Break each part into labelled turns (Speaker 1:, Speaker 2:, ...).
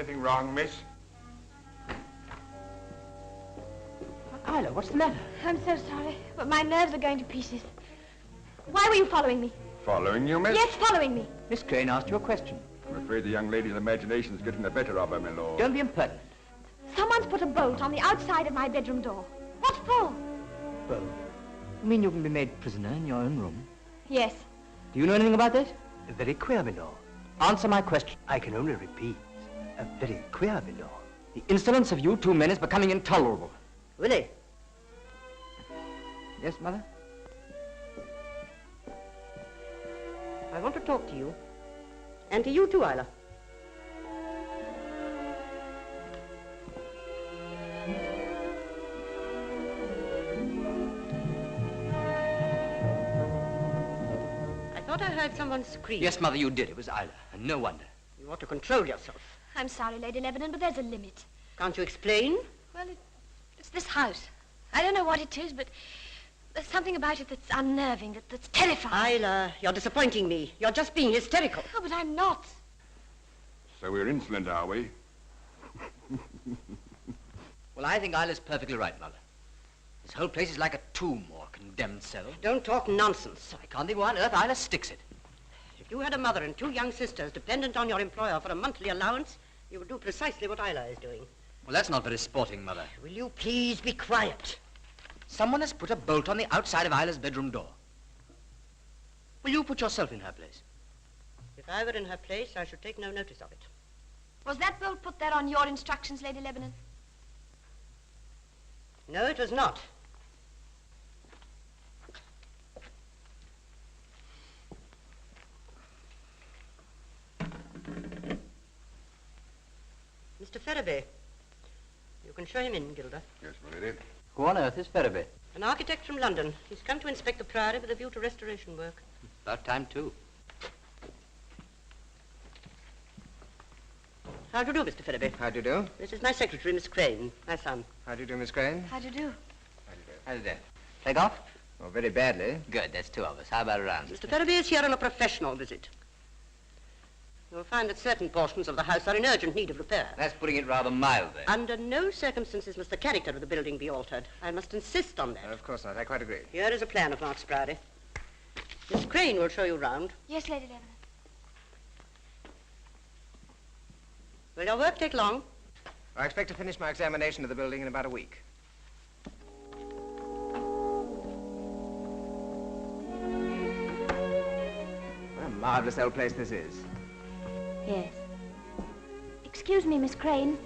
Speaker 1: Anything wrong, miss?
Speaker 2: Isla, what's the matter?
Speaker 3: I'm so sorry, but my nerves are going to pieces. Why were you following me?
Speaker 1: Following you, miss?
Speaker 3: Yes, following me.
Speaker 2: Miss Crane asked you a question.
Speaker 1: I'm afraid the young lady's imagination is getting the better of her, my lord.
Speaker 2: Don't be impertinent.
Speaker 3: Someone's put a bolt on the outside of my bedroom door. What for?
Speaker 2: Well, you mean you can be made prisoner in your own room?
Speaker 3: Yes.
Speaker 2: Do you know anything about this?
Speaker 4: Very queer, my lord.
Speaker 2: Answer my question.
Speaker 4: I can only repeat. Very queer, my lord.
Speaker 2: The insolence of you two men is becoming intolerable.
Speaker 4: Willie.
Speaker 2: Yes, Mother?
Speaker 4: I want to talk to you. And to you too, Isla. I thought I heard someone scream.
Speaker 2: Yes, Mother, you did. It was Isla, and no wonder.
Speaker 4: You ought to control yourself.
Speaker 3: I'm sorry, Lady Lebanon, but there's a limit.
Speaker 4: Can't you explain?
Speaker 3: Well, it's this house. I don't know what it is, but there's something about it that's unnerving, that's terrifying.
Speaker 4: Isla, you're disappointing me. You're just being hysterical.
Speaker 3: Oh, but I'm not.
Speaker 1: So we're insolent, are we?
Speaker 2: Well, I think Isla's perfectly right, Mother. This whole place is like a tomb or a condemned cell.
Speaker 4: Don't talk nonsense.
Speaker 2: I can't think why on earth Isla sticks it.
Speaker 4: If you had a mother and two young sisters dependent on your employer for a monthly allowance, you would do precisely what Isla is doing.
Speaker 2: Well, that's not very sporting, Mother.
Speaker 4: Will you please be quiet?
Speaker 2: Someone has put a bolt on the outside of Isla's bedroom door. Will you put yourself in her place?
Speaker 4: If I were in her place, I should take no notice of it.
Speaker 3: Was that bolt put there on your instructions, Lady Lebanon?
Speaker 4: No, it was not. Mr. Ferraby, you can show him in, Gilder.
Speaker 1: Yes, my lady.
Speaker 2: Who on earth is Ferraby?
Speaker 4: An architect from London. He's come to inspect the Priory with a view to restoration work.
Speaker 2: About time, too.
Speaker 4: How do you do, Mr. Ferraby?
Speaker 5: How do you do?
Speaker 4: This is my secretary, Miss Crane, my son.
Speaker 5: How do you do, Miss Crane?
Speaker 3: How do you do?
Speaker 2: How did that? Take off?
Speaker 5: Oh, very badly.
Speaker 2: Good, that's two of us. How about a round?
Speaker 4: Mr. Ferraby is here on a professional visit. You'll find that certain portions of the house are in urgent need of repair.
Speaker 2: That's putting it rather mildly.
Speaker 4: Under no circumstances must the character of the building be altered. I must insist on that.
Speaker 5: Of course not. I quite agree.
Speaker 4: Here is a plan of Mark's Priory. Miss Crane will show you round.
Speaker 3: Yes, Lady Lebanon.
Speaker 4: Will your work take long?
Speaker 5: I expect to finish my examination of the building in about a week. What a marvelous old place this is.
Speaker 3: Yes. Excuse me, Miss Crane.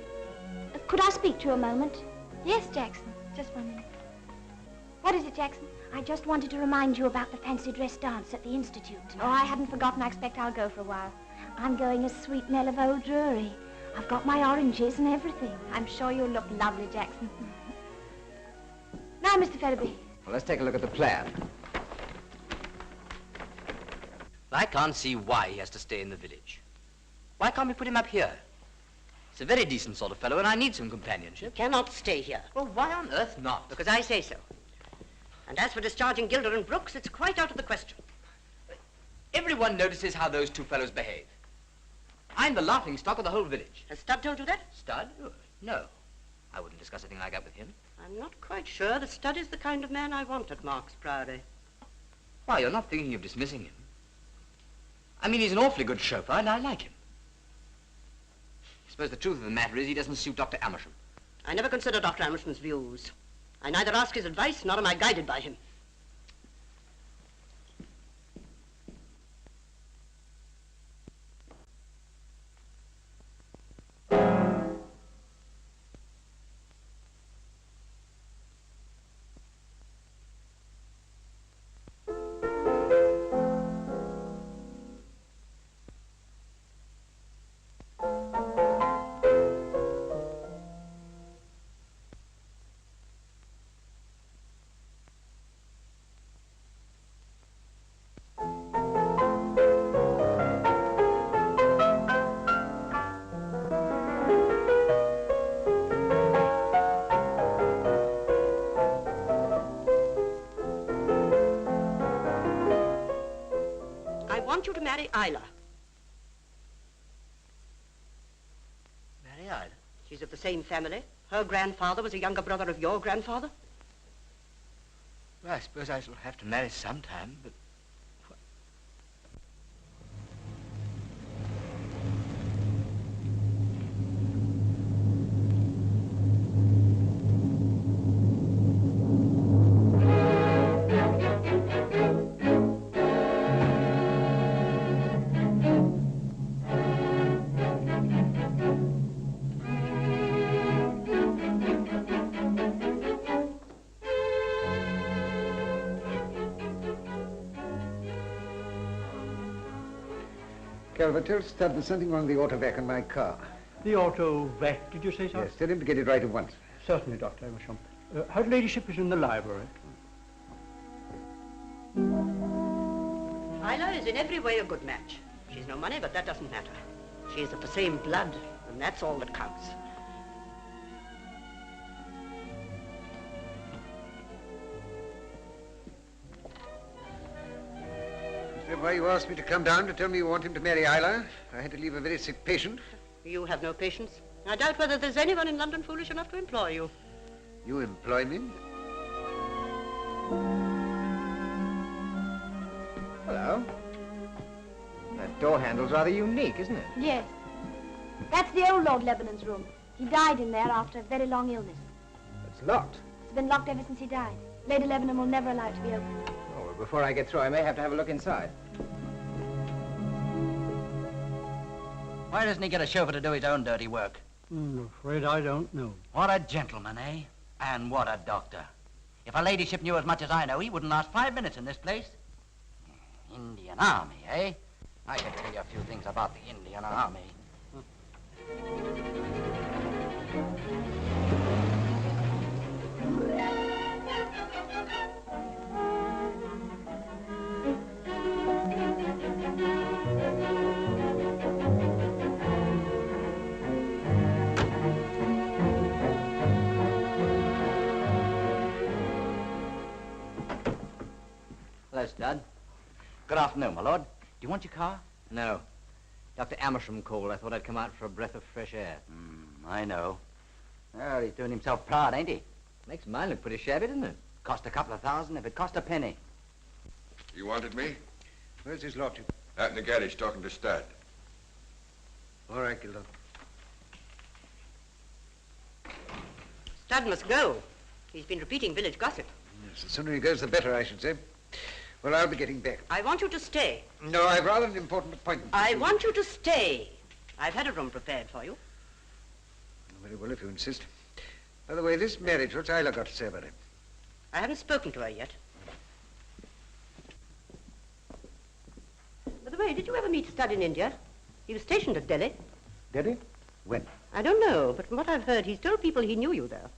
Speaker 3: Could I speak to you a moment? Yes, Jackson. Just 1 minute. What is it, Jackson? I just wanted to remind you about the fancy dress dance at the Institute. Oh, I hadn't forgotten. I expect I'll go for a while. I'm going as Sweet Nell of Old Drury. I've got my oranges and everything. I'm sure you'll look lovely, Jackson. Now, Mr. Ferraby.
Speaker 5: Well, let's take a look at the plan.
Speaker 2: I can't see why he has to stay in the village. Why can't we put him up here? He's a very decent sort of fellow, and I need some companionship.
Speaker 4: He cannot stay here.
Speaker 2: Well, why on earth not?
Speaker 4: Because I say so. And as for discharging Gilder and Brooks, it's quite out of the question.
Speaker 2: Everyone notices how those two fellows behave. I'm the laughing stock of the whole village.
Speaker 4: Has Stud told you that?
Speaker 2: Stud? Oh, no. I wouldn't discuss a thing like that with him.
Speaker 4: I'm not quite sure that Stud is the kind of man I want at Mark's Priory.
Speaker 2: Why, you're not thinking of dismissing him. I mean, he's an awfully good chauffeur, and I like him. I suppose the truth of the matter is he doesn't suit Dr. Amersham.
Speaker 4: I never consider Dr. Amersham's views. I neither ask his advice, nor am I guided by him. I want you to marry Isla.
Speaker 5: Marry
Speaker 4: Isla? She's of the same family. Her grandfather was a younger brother of your grandfather.
Speaker 2: Well, I suppose I shall have to marry sometime, but...
Speaker 6: Calvert, tell Stud there's something wrong with the auto-vac in my car.
Speaker 7: The auto-vac, did you say, sir?
Speaker 6: Yes, tell him to get it right at once.
Speaker 7: Certainly, Dr. Amersham. Her ladyship is in the library.
Speaker 4: Isla is in every way a good match. She's no money, but that doesn't matter. She is of the same blood, and that's all that counts.
Speaker 6: Is that why you asked me to come down to tell me you want him to marry Isla? I had to leave a very sick patient.
Speaker 4: You have no patience. I doubt whether there's anyone in London foolish enough to employ you.
Speaker 6: You employ me?
Speaker 5: Hello. That door handle's rather unique, isn't it?
Speaker 3: Yes. That's the old Lord Lebanon's room. He died in there after a very long illness.
Speaker 5: It's locked.
Speaker 3: It's been locked ever since he died. Lady Lebanon will never allow it to be opened.
Speaker 5: Oh, well, before I get through, I may have to have a look inside.
Speaker 8: Why doesn't he get a chauffeur to do his own dirty work?
Speaker 7: I'm afraid I don't know.
Speaker 8: What a gentleman, eh? And what a doctor. If her ladyship knew as much as I know, he wouldn't last 5 minutes in this place. Indian Army, eh? I could tell you a few things about the Indian Army. Hello, Stud. Good afternoon, my lord. Do you want your car?
Speaker 2: No. Dr. Amersham called. I thought I'd come out for a breath of fresh air.
Speaker 8: I know. Well, he's doing himself proud, ain't he?
Speaker 2: Makes mine look pretty shabby, doesn't it?
Speaker 8: Cost a couple of thousand if it cost a penny.
Speaker 1: You wanted me?
Speaker 6: Where's his lordship?
Speaker 1: Out in the garage talking to Stud.
Speaker 6: All right, Gilder.
Speaker 4: Stud must go. He's been repeating village gossip.
Speaker 6: Yes, the sooner he goes, the better, I should say. Well, I'll be getting back.
Speaker 4: I want you to stay.
Speaker 6: No, I've rather an important appointment.
Speaker 4: I want you to stay. I've had a room prepared for you.
Speaker 6: Very well, if you insist. By the way, this marriage, what's Isla got to say about it?
Speaker 4: I haven't spoken to her yet. By the way, did you ever meet Stud in India? He was stationed at Delhi.
Speaker 6: Delhi? When?
Speaker 4: I don't know, but from what I've heard, he's told people he knew you there.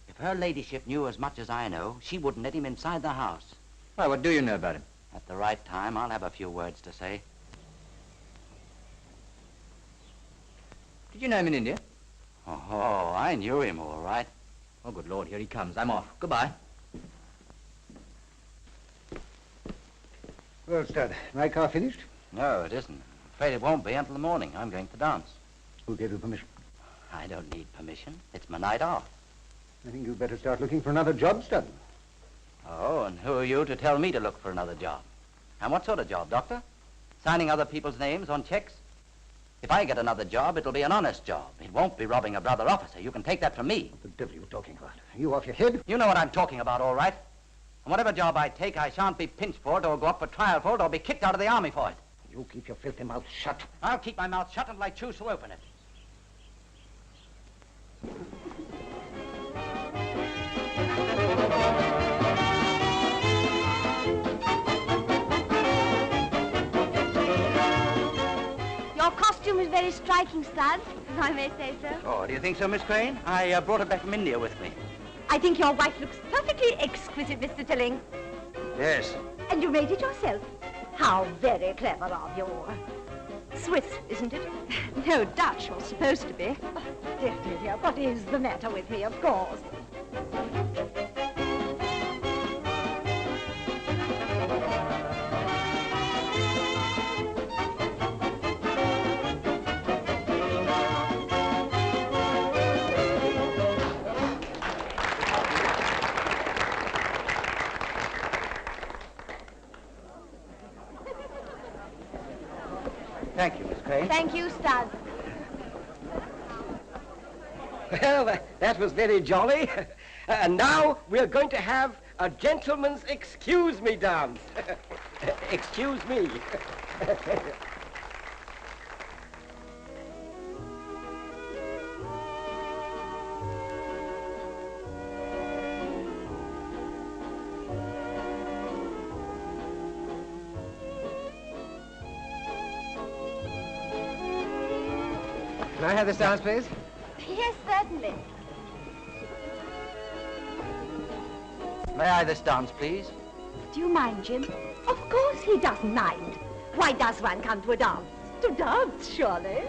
Speaker 8: If her ladyship knew as much as I know, she wouldn't let him inside the house.
Speaker 2: Why, what do you know about him?
Speaker 8: At the right time, I'll have a few words to say.
Speaker 2: Did you know him in India?
Speaker 8: Oh, I knew him all right.
Speaker 2: Oh, good Lord, here he comes. I'm off. Goodbye.
Speaker 6: Well, Stud, my car finished?
Speaker 8: No, it isn't. I'm afraid it won't be until the morning. I'm going to dance.
Speaker 6: Who gave you permission?
Speaker 8: I don't need permission. It's my night off.
Speaker 6: I think you'd better start looking for another job, Stud.
Speaker 8: Oh, and who are you to tell me to look for another job? And what sort of job, Doctor? Signing other people's names on checks? If I get another job, it'll be an honest job. It won't be robbing a brother officer. You can take that from me.
Speaker 6: What the devil are you talking about? Are you off your head?
Speaker 8: You know what I'm talking about, all right. And whatever job I take, I shan't be pinched for it or go up for trial for it or be kicked out of the army for it.
Speaker 6: You keep your filthy mouth shut.
Speaker 8: I'll keep my mouth shut until I choose to open it.
Speaker 3: Your costume is very striking, Stud, if I may say so.
Speaker 8: Oh, do you think so, Miss Crane? I brought it back from India with me.
Speaker 3: I think your wife looks perfectly exquisite, Mr. Tilling.
Speaker 8: Yes.
Speaker 3: And you made it yourself. How very clever of you. Swiss, isn't it? No, Dutch, or supposed to be. Oh, dear, what is the matter with me, of course?
Speaker 8: Thank you, Miss Crane.
Speaker 3: Thank you, Stud.
Speaker 9: Well, that was very jolly. And now we're going to have a gentleman's excuse me dance. Excuse me.
Speaker 5: Can I have this dance, please?
Speaker 3: Yes, certainly.
Speaker 8: May I this dance, please?
Speaker 3: Do you mind, Jim?
Speaker 10: Of course he doesn't mind. Why does one come to a dance? To dance, surely.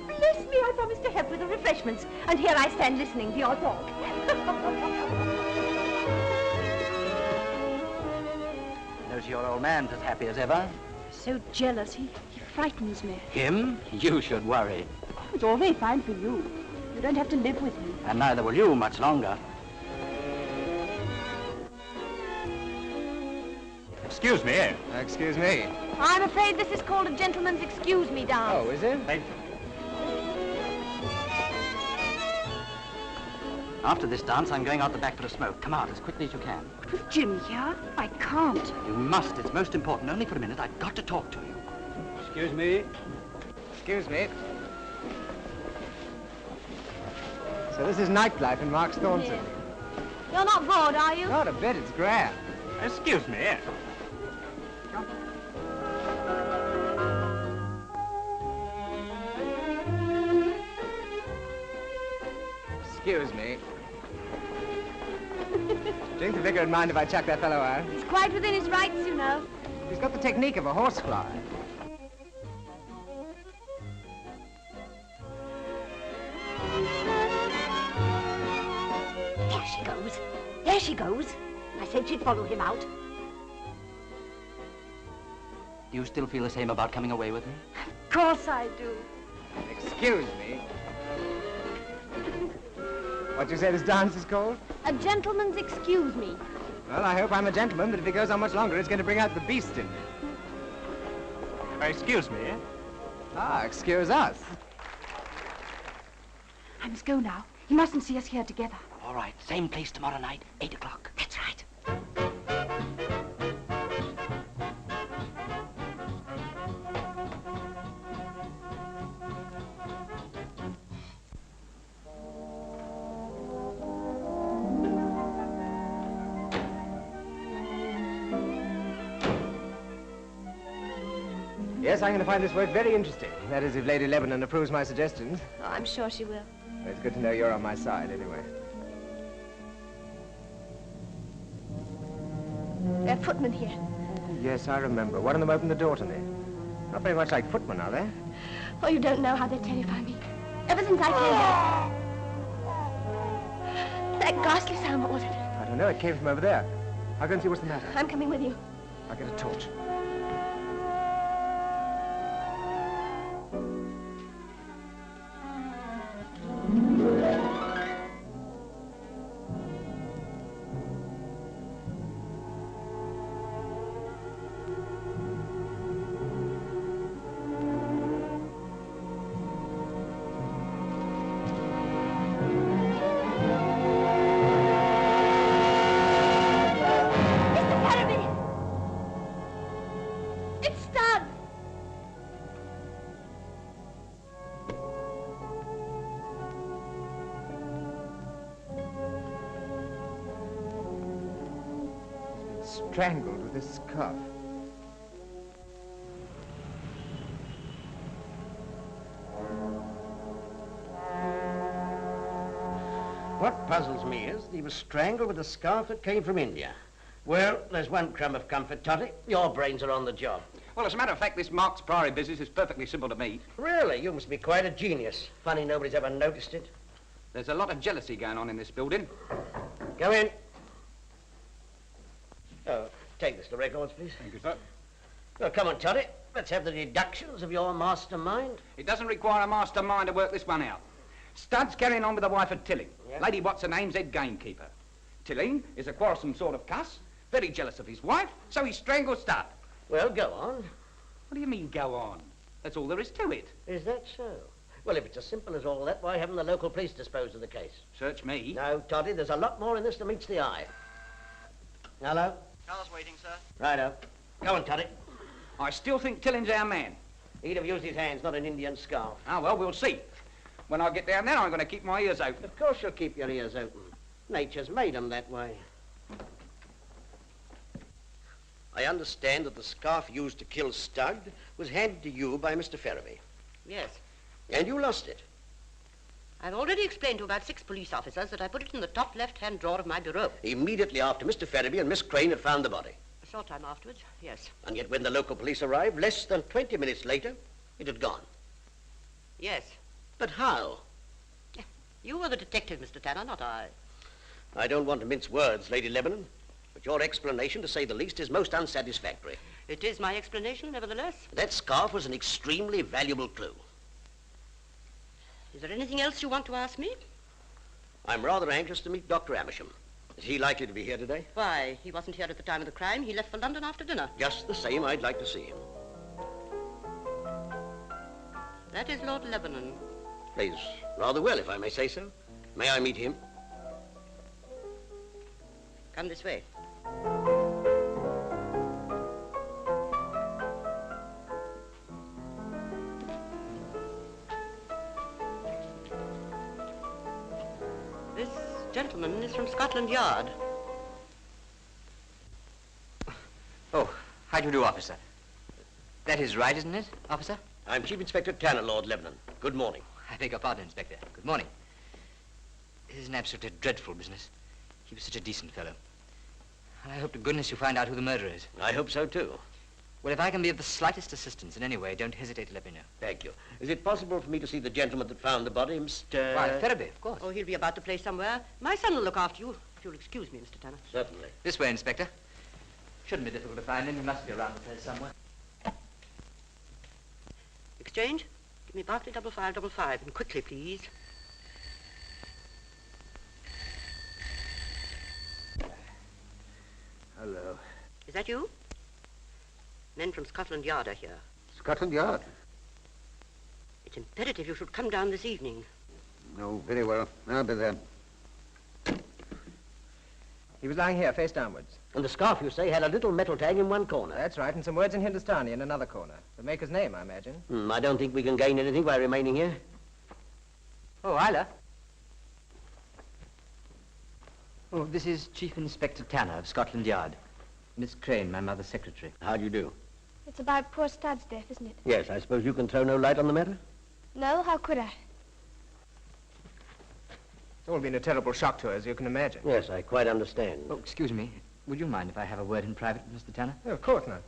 Speaker 10: Bless me, I promised to help with the refreshments, and here I stand listening to your talk.
Speaker 8: Knows your old man's as happy as ever.
Speaker 3: So jealous, he frightens me.
Speaker 8: Him? You should worry.
Speaker 3: It's all very fine for you. You don't have to live with him.
Speaker 8: And neither will you much longer.
Speaker 1: Excuse me, eh?
Speaker 5: Excuse me.
Speaker 3: I'm afraid this is called a gentleman's excuse me dance.
Speaker 5: Oh, is it?
Speaker 8: After this dance, I'm going out the back for a smoke. Come out as quickly as you can.
Speaker 3: But with Jim here, I can't.
Speaker 8: You must. It's most important. Only for a minute. I've got to talk to you.
Speaker 7: Excuse me.
Speaker 5: Excuse me. So this is nightlife in Marks Thornton.
Speaker 3: Yes. You're not bored, are you?
Speaker 5: Not a bit, it's grand.
Speaker 1: Excuse me, eh?
Speaker 5: Excuse me. Do you think the vicar would mind if I chuck that fellow out?
Speaker 3: He's quite within his rights, you know.
Speaker 5: He's got the technique of a horsefly.
Speaker 10: There she goes. There she goes. I said she'd follow him out.
Speaker 8: Do you still feel the same about coming away with me?
Speaker 3: Of course I do.
Speaker 5: Excuse me. What you say this dance is called?
Speaker 3: A gentleman's excuse me.
Speaker 5: Well, I hope I'm a gentleman, but if it goes on much longer, it's going to bring out the beast in me.
Speaker 1: Excuse me, eh?
Speaker 5: Ah, excuse us.
Speaker 3: I must go now. He mustn't see us here together.
Speaker 8: All right. Same place tomorrow night, 8 o'clock.
Speaker 3: That's right.
Speaker 5: Yes, I'm going to find this work very interesting. That is, if Lady Lebanon approves my suggestions.
Speaker 3: Oh, I'm sure she will.
Speaker 5: Well, it's good to know you're on my side, anyway.
Speaker 3: There are footmen here.
Speaker 5: Yes, I remember. One of them opened the door to me. Not very much like footmen, are they?
Speaker 3: Oh, you don't know how they terrify me. Ever since I came here. That ghastly sound, what was it?
Speaker 5: I don't know. It came from over there. I'll go and see what's the matter.
Speaker 3: I'm coming with you.
Speaker 5: I'll get a torch. Strangled with a scarf.
Speaker 9: What puzzles me is that he was strangled with a scarf that came from India. Well, there's one crumb of comfort, Toddy. Your brains are on the job.
Speaker 2: Well, as a matter of fact, this Marks Priory business is perfectly simple to me.
Speaker 9: Really? You must be quite a genius. Funny nobody's ever noticed it.
Speaker 2: There's a lot of jealousy going on in this building.
Speaker 9: Go in. Oh, take this to records, please.
Speaker 1: Thank you, sir.
Speaker 9: Well, come on, Toddy. Let's have the deductions of your mastermind.
Speaker 2: It doesn't require a mastermind to work this one out. Stud's carrying on with the wife of Tilling.
Speaker 9: Yeah.
Speaker 2: Lady what's-her-name's head gamekeeper. Tilling is a quarrelsome sort of cuss, very jealous of his wife, so he strangled Stud.
Speaker 9: Well, go on.
Speaker 5: What do you mean, go on? That's all there is to it.
Speaker 9: Is that so? Well, if it's as simple as all that, why haven't the local police disposed of the case?
Speaker 5: Search me.
Speaker 9: No, Toddy, there's a lot more in this than meets the eye. Hello?
Speaker 2: Car's waiting, sir.
Speaker 9: Righto. Go on, Toddy.
Speaker 5: I still think Tilling's our man.
Speaker 9: He'd have used his hands, not an Indian scarf.
Speaker 5: Ah, well, we'll see. When I get down there, I'm going to keep my ears open.
Speaker 9: Of course you'll keep your ears open. Nature's made 'em that way. I understand that the scarf used to kill Studd was handed to you by Mr. Ferraby.
Speaker 4: Yes.
Speaker 9: And you lost it.
Speaker 4: I've already explained to about 6 police officers that I put it in the top left-hand drawer of my bureau.
Speaker 9: Immediately after Mr. Ferraby and Miss Crane had found the body.
Speaker 4: A short time afterwards, yes.
Speaker 9: And yet when the local police arrived, less than 20 minutes later, it had gone.
Speaker 4: Yes.
Speaker 9: But how?
Speaker 4: You were the detective, Mr. Tanner, not I.
Speaker 9: I don't want to mince words, Lady Lebanon, but your explanation, to say the least, is most unsatisfactory.
Speaker 4: It is my explanation, nevertheless.
Speaker 9: That scarf was an extremely valuable clue.
Speaker 4: Is there anything else you want to ask me?
Speaker 9: I'm rather anxious to meet Dr. Amersham. Is he likely to be here today?
Speaker 4: Why, he wasn't here at the time of the crime. He left for London after dinner.
Speaker 9: Just the same, I'd like to see him.
Speaker 4: That is Lord Lebanon.
Speaker 9: Plays rather well, if I may say so. May I meet him?
Speaker 4: Come this way. This gentleman is from Scotland Yard.
Speaker 2: Oh, how do you do, officer? That is right, isn't it, officer?
Speaker 9: I'm Chief Inspector Tanner, Lord Lebanon. Good morning.
Speaker 2: I beg your pardon, Inspector. Good morning. This is an absolutely dreadful business. He was such a decent fellow. And I hope to goodness you find out who the murderer is.
Speaker 9: I hope so, too.
Speaker 2: Well, if I can be of the slightest assistance in any way, don't hesitate to let me know.
Speaker 9: Thank you. Is it possible for me to see the gentleman that found the body, Mr...
Speaker 2: Why, Ferraby, of course.
Speaker 4: Oh, he'll be about the place somewhere. My son will look after you, if you'll excuse me, Mr. Tanner.
Speaker 9: Certainly.
Speaker 2: This way, Inspector. Shouldn't be difficult to find him. He must be around the place somewhere.
Speaker 4: Exchange? Give me Barclay 5555, and quickly, please.
Speaker 6: Hello.
Speaker 4: Is that you? Men from Scotland Yard are here.
Speaker 6: Scotland Yard?
Speaker 4: It's imperative you should come down this evening.
Speaker 6: Oh, very well. I'll be there.
Speaker 5: He was lying here, face downwards.
Speaker 9: And the scarf, you say, had a little metal tag in one corner.
Speaker 5: That's right, and some words in Hindustani in another corner. The maker's name, I imagine.
Speaker 9: I don't think we can gain anything by remaining here.
Speaker 2: Oh, Isla. Oh, this is Chief Inspector Tanner of Scotland Yard. Miss Crane, my mother's secretary.
Speaker 9: How do you do?
Speaker 3: It's about poor Studd's death, isn't it?
Speaker 9: Yes, I suppose you can throw no light on the matter?
Speaker 3: No, how could I?
Speaker 5: It's all been a terrible shock to her, as you can imagine.
Speaker 9: Yes, I quite understand.
Speaker 2: Oh, excuse me. Would you mind if I have a word in private with Mr. Tanner?
Speaker 5: Oh, of course not.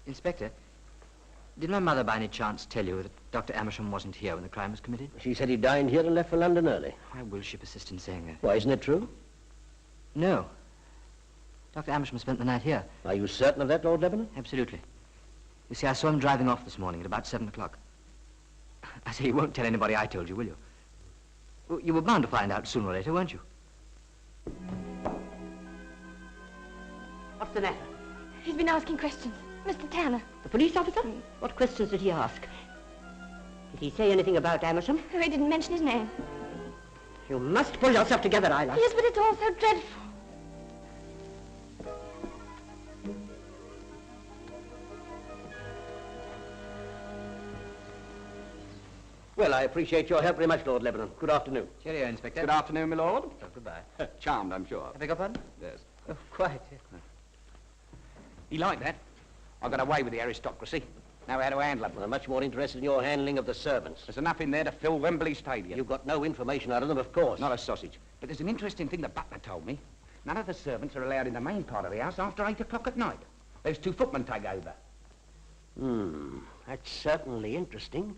Speaker 2: Inspector, did my mother by any chance tell you that Dr. Amersham wasn't here when the crime was committed?
Speaker 9: She said he dined here and left for London early.
Speaker 2: Why will she persist in saying that?
Speaker 9: Why, isn't it true?
Speaker 2: No. Dr. Amersham spent the night here.
Speaker 9: Are you certain of that, Lord Lebanon?
Speaker 2: Absolutely. You see, I saw him driving off this morning at about 7 o'clock. I say, you won't tell anybody I told you, will you? Well, you were bound to find out sooner or later, weren't you?
Speaker 4: What's the matter?
Speaker 3: He's been asking questions. Mr. Tanner.
Speaker 4: The police officer? What questions did he ask? Did he say anything about Amersham?
Speaker 3: Oh, he didn't mention his name.
Speaker 4: You must pull yourself together, Isla.
Speaker 3: Yes, but it's all so dreadful.
Speaker 9: Well, I appreciate your help very much, Lord Lebanon. Good afternoon.
Speaker 2: Cheerio, Inspector.
Speaker 5: Good afternoon, my lord.
Speaker 2: Oh, goodbye.
Speaker 5: Charmed, I'm sure.
Speaker 2: I beg your pardon?
Speaker 5: Yes.
Speaker 2: Oh, quite.
Speaker 5: He liked that. I got away with the aristocracy. Now how to handle it.
Speaker 9: Well, I'm much more interested in your handling of the servants.
Speaker 5: There's enough in there to fill Wembley Stadium.
Speaker 9: You've got no information out of them, of course.
Speaker 5: Not a sausage. But there's an interesting thing the butler told me. None of the servants are allowed in the main part of the house after 8 o'clock at night. Those 2 footmen take over.
Speaker 9: That's certainly interesting.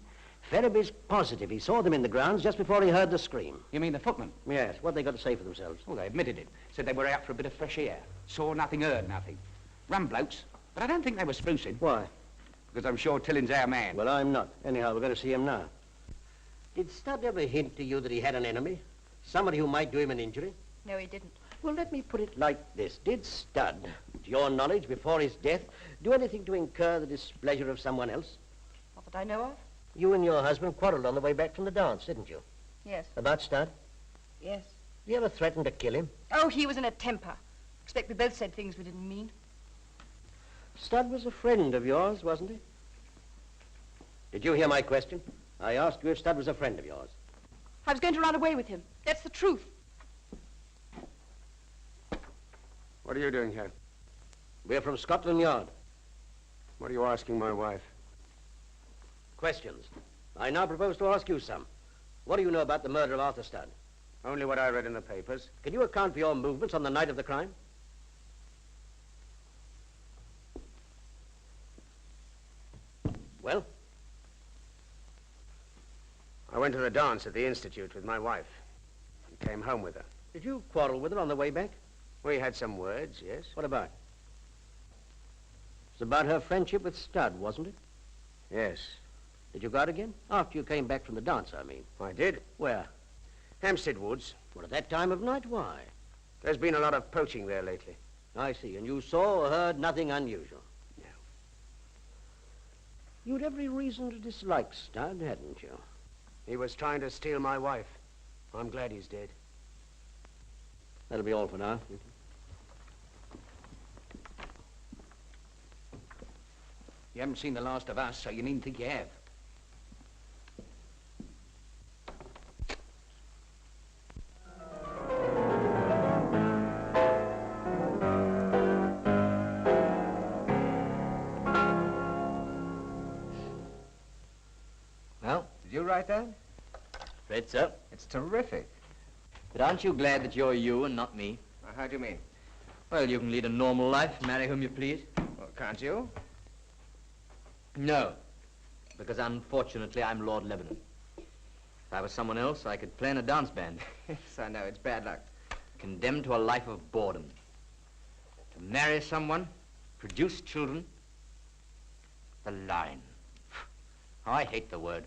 Speaker 9: Ferraby's positive he saw them in the grounds just before he heard the scream.
Speaker 5: You mean the footmen?
Speaker 9: Yes, what they got to say for themselves?
Speaker 5: Oh, they admitted it. Said they were out for a bit of fresh air. Saw nothing, heard nothing. Rum blokes. But I don't think they were sprucing.
Speaker 9: Why?
Speaker 5: Because I'm sure Tilling's our man.
Speaker 9: Well, I'm not. Anyhow, we're going to see him now. Did Studd ever hint to you that he had an enemy? Somebody who might do him an injury?
Speaker 3: No, he didn't.
Speaker 9: Well, let me put it like this. Did Studd to your knowledge, before his death, do anything to incur the displeasure of someone else?
Speaker 11: Not that I know of.
Speaker 9: You and your husband quarreled on the way back from the dance, didn't you?
Speaker 11: Yes.
Speaker 9: About Stud?
Speaker 11: Yes.
Speaker 9: You ever threatened to kill him?
Speaker 11: Oh, he was in a temper. Expect we both said things we didn't mean.
Speaker 9: Stud was a friend of yours, wasn't he? Did you hear my question? I asked you if Stud was a friend of yours.
Speaker 11: I was going to run away with him. That's the truth.
Speaker 6: What are you doing here?
Speaker 9: We're from Scotland Yard.
Speaker 6: What are you asking my wife?
Speaker 9: Questions. I now propose to ask you some. What do you know about the murder of Arthur Stud?
Speaker 6: Only what I read in the papers.
Speaker 9: Can you account for your movements on the night of the crime? Well?
Speaker 6: I went to the dance at the Institute with my wife and came home with her.
Speaker 9: Did you quarrel with her on the way back?
Speaker 6: We had some words, yes.
Speaker 9: What about? It's about her friendship with Stud, wasn't it?
Speaker 6: Yes.
Speaker 9: Did you go out again? After you came back from the dance, I mean.
Speaker 6: I did.
Speaker 9: Where?
Speaker 6: Hampstead Woods.
Speaker 9: Well, at that time of night, why?
Speaker 6: There's been a lot of poaching there lately.
Speaker 9: I see. And you saw or heard nothing unusual?
Speaker 6: No.
Speaker 9: You'd every reason to dislike Stud, hadn't you?
Speaker 6: He was trying to steal my wife. I'm glad he's dead.
Speaker 9: That'll be all for now.
Speaker 5: You haven't seen the last of us, so you needn't think you have.
Speaker 2: Well, did you write that?
Speaker 8: Afraid so.
Speaker 2: It's terrific.
Speaker 8: But aren't you glad that you're you and not me?
Speaker 2: How do you mean?
Speaker 8: Well, you can lead a normal life, marry whom you please.
Speaker 2: Well, can't you?
Speaker 8: No, because unfortunately I'm Lord Lebanon. If I was someone else, I could play in a dance band.
Speaker 2: Yes, I know. It's bad luck.
Speaker 8: Condemned to a life of boredom. To marry someone, produce children. The line. Oh, I hate the word.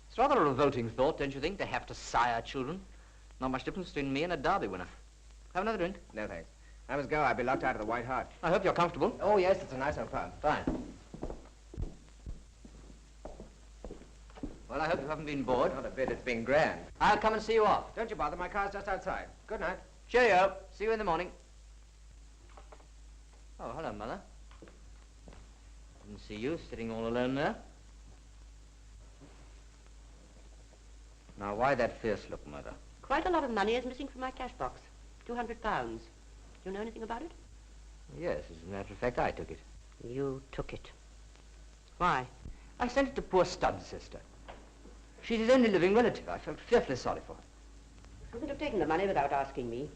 Speaker 8: It's rather a revolting thought, don't you think, to have to sire children? Not much difference between me and a Derby winner. Have another drink?
Speaker 2: No, thanks. I must go. I'll be locked out of the White Hart.
Speaker 8: I hope you're comfortable.
Speaker 2: Oh, yes, it's a nice old pub.
Speaker 8: Fine. Well, I hope you haven't been bored.
Speaker 2: Not a bit. It's been grand.
Speaker 8: I'll come and see you off.
Speaker 2: Don't you bother. My car's just outside. Good night.
Speaker 8: Cheerio. See you in the morning. Oh, hello, Mother. Didn't see you sitting all alone there. Now, why that fierce look, Mother?
Speaker 4: Quite a lot of money is missing from my cash box. £200. Do you know anything about it?
Speaker 8: Yes, as a matter of fact, I took it.
Speaker 4: You took it. Why?
Speaker 8: I sent it to poor Stud's sister. She's his only living relative. I felt fearfully sorry for her.
Speaker 4: You could have taken the money without asking me.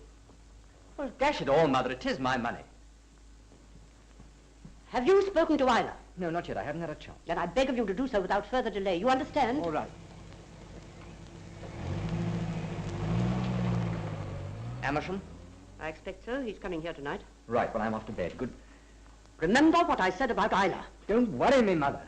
Speaker 8: Well, dash it all, Mother, it is my money.
Speaker 4: Have you spoken to Isla?
Speaker 8: No, not yet. I haven't had a chance.
Speaker 4: Then I beg of you to do so without further delay. You understand?
Speaker 8: All right. Amersham?
Speaker 4: I expect so. He's coming here tonight.
Speaker 8: Right, well, I'm off to bed. Good.
Speaker 4: Remember what I said about Isla.
Speaker 8: Don't worry me, Mother.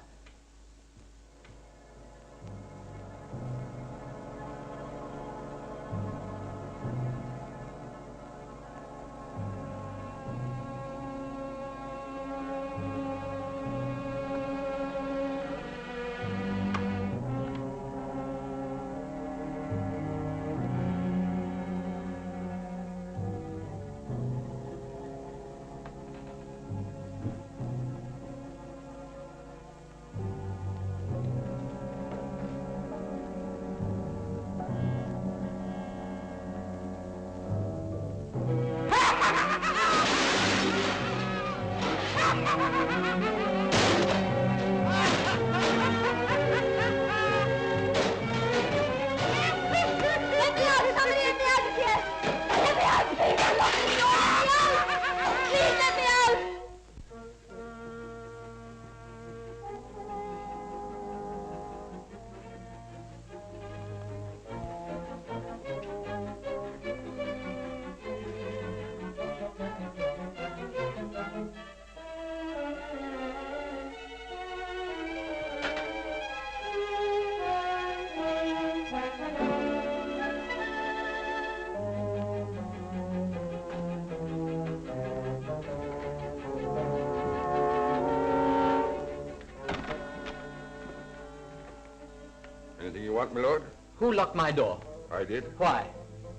Speaker 1: unlocked, my lord.
Speaker 2: Who locked my door?
Speaker 1: I did.
Speaker 2: Why?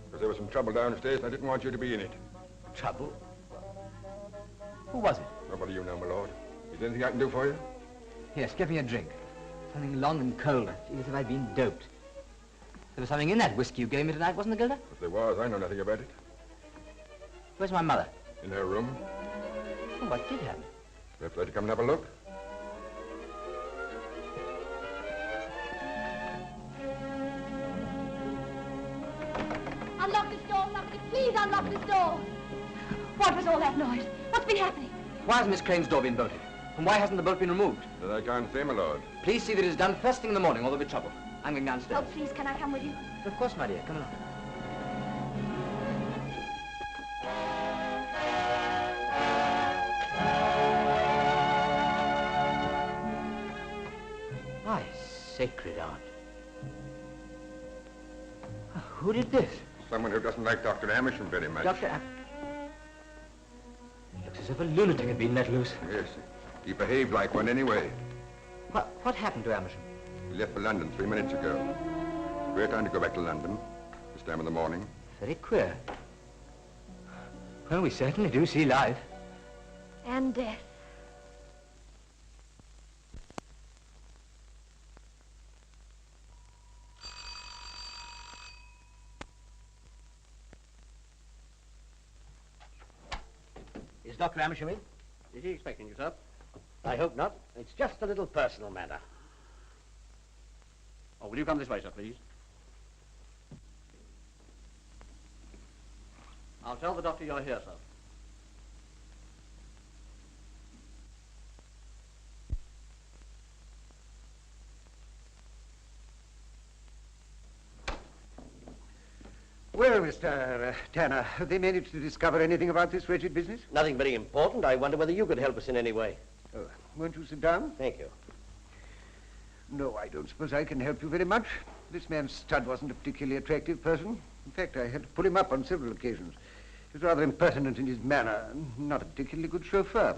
Speaker 1: Because there was some trouble downstairs and I didn't want you to be in it.
Speaker 2: Trouble? Who was it?
Speaker 1: Nobody you know, my lord. Is there anything I can do for you?
Speaker 2: Yes, give me a drink. Something long and cold. I feel as if I'd been doped. There was something in that whiskey you gave me tonight, wasn't there, Gilder?
Speaker 1: If there was, I know nothing about it.
Speaker 2: Where's my mother?
Speaker 1: In her room.
Speaker 2: Oh, what did happen?
Speaker 1: Perhaps I'd like to come and have a look.
Speaker 3: Unlock this door, somebody. Please unlock this door. What was all that noise? What's been happening?
Speaker 2: Why has Miss Crane's door been bolted? And why hasn't the bolt been removed?
Speaker 1: That I can't say, my lord.
Speaker 2: Please see that it is done first thing in the morning, or there'll be trouble. I'm going downstairs.
Speaker 3: Oh, please, can I come with you?
Speaker 2: Of course, my dear. Come along. My sacred aunt. Who did this?
Speaker 1: Someone who doesn't like Dr. Amersham very much.
Speaker 2: Dr. Looks as if a lunatic had been let loose.
Speaker 1: Yes. He behaved like one anyway.
Speaker 2: What happened to Amersham?
Speaker 1: He left for London 3 minutes ago. Queer time to go back to London. This time in the morning.
Speaker 2: Very queer. Well, we certainly do see life.
Speaker 3: And death.
Speaker 9: Is Dr. Amersham in?
Speaker 6: Is he expecting you, sir?
Speaker 9: I hope not. It's just a little personal matter.
Speaker 6: Oh, will you come this way, sir, please? I'll tell the doctor you're here, sir. Well, Mr. Tanner, have they managed to discover anything about this wretched business?
Speaker 9: Nothing very important. I wonder whether you could help us in any way.
Speaker 6: Oh, won't you sit down?
Speaker 9: Thank you.
Speaker 6: No, I don't suppose I can help you very much. This man Studd wasn't a particularly attractive person. In fact, I had to pull him up on several occasions. He was rather impertinent in his manner, and not a particularly good chauffeur.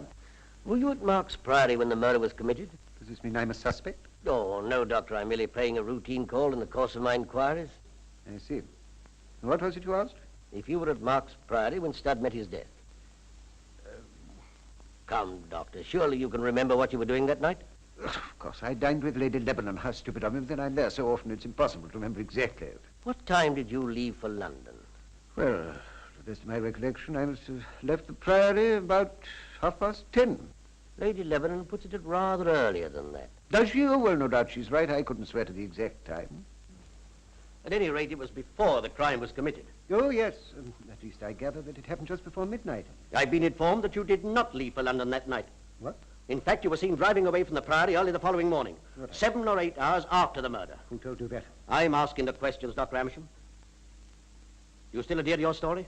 Speaker 9: Were you at Mark's Priory when the murder was committed?
Speaker 6: Does this mean I'm a suspect?
Speaker 9: Oh, no, Doctor. I'm merely paying a routine call in the course of my inquiries.
Speaker 6: I see. What was it you asked?
Speaker 9: If you were at Mark's Priory when Studd met his death. Come, Doctor. Surely you can remember what you were doing that night?
Speaker 6: Of course, I dined with Lady Lebanon. How stupid of me. Then I'm there so often it's impossible to remember exactly.
Speaker 9: What time did you leave for London?
Speaker 6: Well, to the best of my recollection, I must have left the Priory about 10:30.
Speaker 9: Lady Lebanon puts it at rather earlier than that.
Speaker 6: Does she? Oh, well, no doubt she's right. I couldn't swear to the exact time.
Speaker 9: At any rate, it was before the crime was committed.
Speaker 6: Oh, yes. At least I gather that it happened just before midnight.
Speaker 9: I've been informed that you did not leave for London that night.
Speaker 6: What?
Speaker 9: In fact, you were seen driving away from the Priory early the following morning,
Speaker 6: Right.
Speaker 9: 7 or 8 hours after the murder.
Speaker 6: Who told you that?
Speaker 9: I'm asking the questions, Dr. Amersham. You still adhere to your story?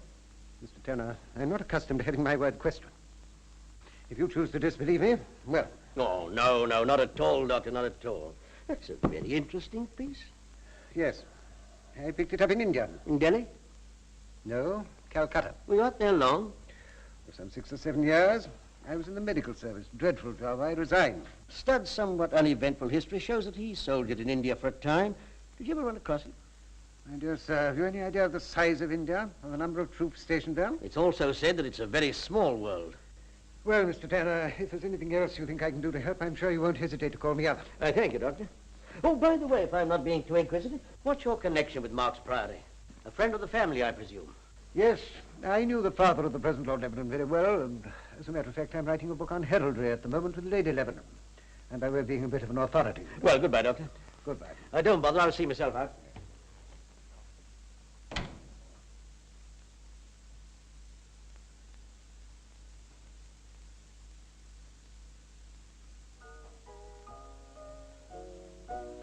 Speaker 6: Mr. Tanner, I'm not accustomed to having my word questioned. If you choose to disbelieve me, well...
Speaker 9: Oh, no, not at all, Doctor, not at all. That's a very interesting piece.
Speaker 6: Yes. I picked it up in India.
Speaker 9: In Delhi?
Speaker 6: No, Calcutta.
Speaker 9: We weren't there long.
Speaker 6: For some 6 or 7 years, I was in the medical service. Dreadful job. I resigned.
Speaker 9: Studd's somewhat uneventful history shows that he soldiered in India for a time. Did you ever run across it?
Speaker 6: My dear sir, have you any idea of the size of India, or the number of troops stationed there?
Speaker 9: It's also said that it's a very small world.
Speaker 6: Well, Mr. Tanner, if there's anything else you think I can do to help, I'm sure you won't hesitate to call me up.
Speaker 9: Thank you, Doctor. Oh, by the way, if I'm not being too inquisitive, what's your connection with Mark's Priory? A friend of the family, I presume.
Speaker 6: Yes, I knew the father of the present Lord Lebanon very well, and as a matter of fact, I'm writing a book on heraldry at the moment with Lady Lebanon. And by way of being a bit of an authority.
Speaker 9: Well, goodbye, Doctor.
Speaker 6: Goodbye.
Speaker 9: Don't bother, I'll see myself out.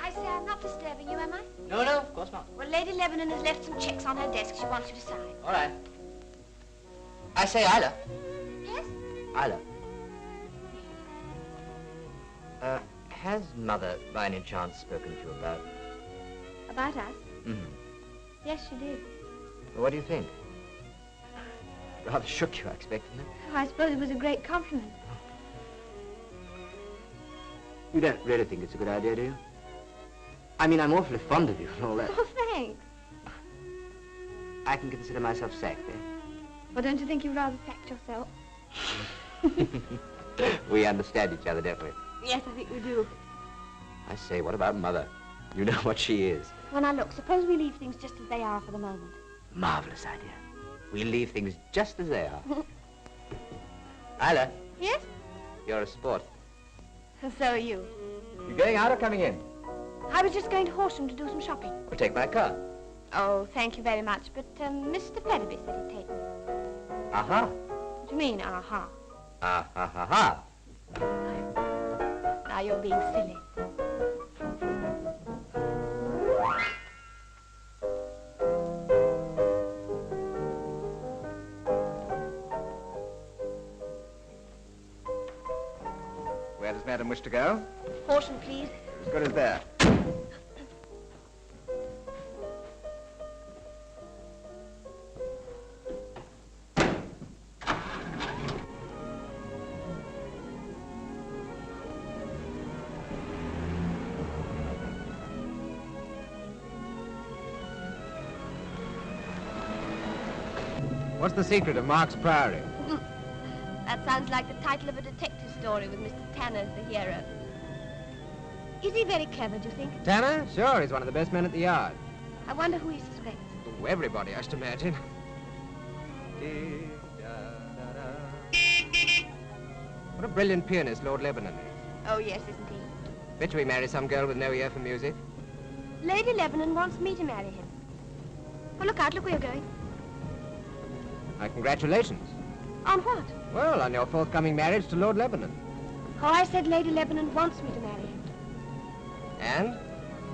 Speaker 3: I say I'm not disturbing you, am I?
Speaker 2: No, of course not.
Speaker 3: Well, Lady Lebanon has left some checks on her desk she wants you to sign.
Speaker 2: All right. I say, Isla.
Speaker 3: Yes?
Speaker 2: Isla. Has Mother, by any chance, spoken to you about...
Speaker 3: About us?
Speaker 2: Mm-hmm.
Speaker 3: Yes, she did.
Speaker 2: Well, what do you think? Rather shook you, I expected.
Speaker 3: Oh, I suppose it was a great compliment.
Speaker 2: You don't really think it's a good idea, do you? I mean, I'm awfully fond of you and all that.
Speaker 3: Oh, thanks.
Speaker 2: I can consider myself sacked, eh?
Speaker 3: Well, don't you think you'd rather sacked yourself?
Speaker 2: We understand each other, don't we?
Speaker 3: Yes, I think we do.
Speaker 2: I say, what about Mother? You know what she is.
Speaker 3: Well, now, look, suppose we leave things just as they are for the moment.
Speaker 2: Marvelous idea. We'll leave things just as they are. Isla.
Speaker 3: Yes?
Speaker 2: You're a sport.
Speaker 3: So are you.
Speaker 2: You going out or coming in?
Speaker 3: I was just going to Horsham to do some shopping.
Speaker 2: Well, take my car.
Speaker 3: Oh, thank you very much, but Mr. Ferraby said he'd take me.
Speaker 2: Aha.
Speaker 3: What do you mean, aha?
Speaker 2: Ah-ha-ha-ha.
Speaker 3: Now you're being silly.
Speaker 5: Where does Madam wish to go?
Speaker 3: Horsham, please.
Speaker 5: As good as there. What's the secret of Mark's Priory?
Speaker 3: That sounds like the title of a detective story with Mr. Tanner as the hero. Is he very clever, do you think?
Speaker 12: Tanner? Sure, he's one of the best men at the yard.
Speaker 3: I wonder who he suspects.
Speaker 12: Oh, everybody, I should imagine. What a brilliant pianist Lord Lebanon is.
Speaker 3: Oh, yes, isn't he?
Speaker 12: Bet you he marry some girl with no ear for music.
Speaker 3: Lady Lebanon wants me to marry him. Oh, look out, look where you're going.
Speaker 12: My congratulations.
Speaker 3: On what?
Speaker 12: Well, on your forthcoming marriage to Lord Lebanon.
Speaker 3: Oh, I said Lady Lebanon wants me to marry him.
Speaker 12: And?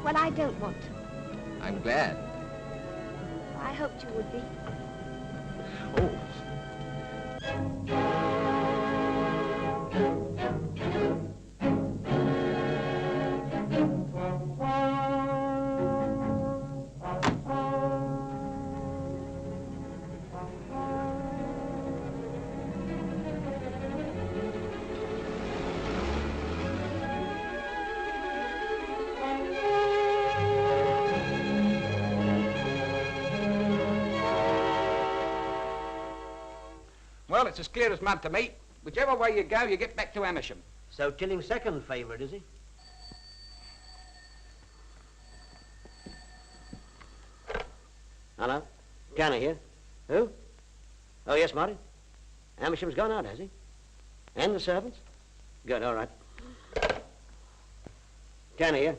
Speaker 3: Well, I don't want to.
Speaker 12: I'm glad.
Speaker 3: I hoped you would be.
Speaker 12: Oh.
Speaker 5: Well, it's as clear as mud to me. Whichever way you go, you get back to Amersham.
Speaker 4: So Tilling's second favourite, is he? Hello? Canner here. Who? Oh, yes, Marty. Amersham's gone out, has he? And the servants? Good, all right. Canner here.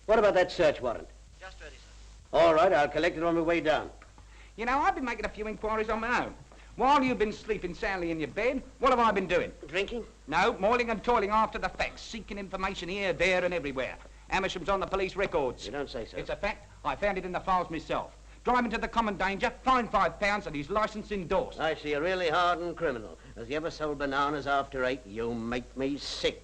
Speaker 4: What about that search warrant?
Speaker 8: Just ready, sir.
Speaker 4: All right, I'll collect it on my way down.
Speaker 5: You know, I've been making a few inquiries on my own. While you've been sleeping soundly in your bed, what have I been doing?
Speaker 4: Drinking?
Speaker 5: No, moiling and toiling after the facts, seeking information here, there, and everywhere. Amersham's on the police records.
Speaker 4: You don't say so.
Speaker 5: It's a fact. I found it in the files myself. Driving to the common danger, fined £5 and his licence endorsed.
Speaker 4: I see a really hardened criminal. Has he ever sold bananas after 8? You make me sick.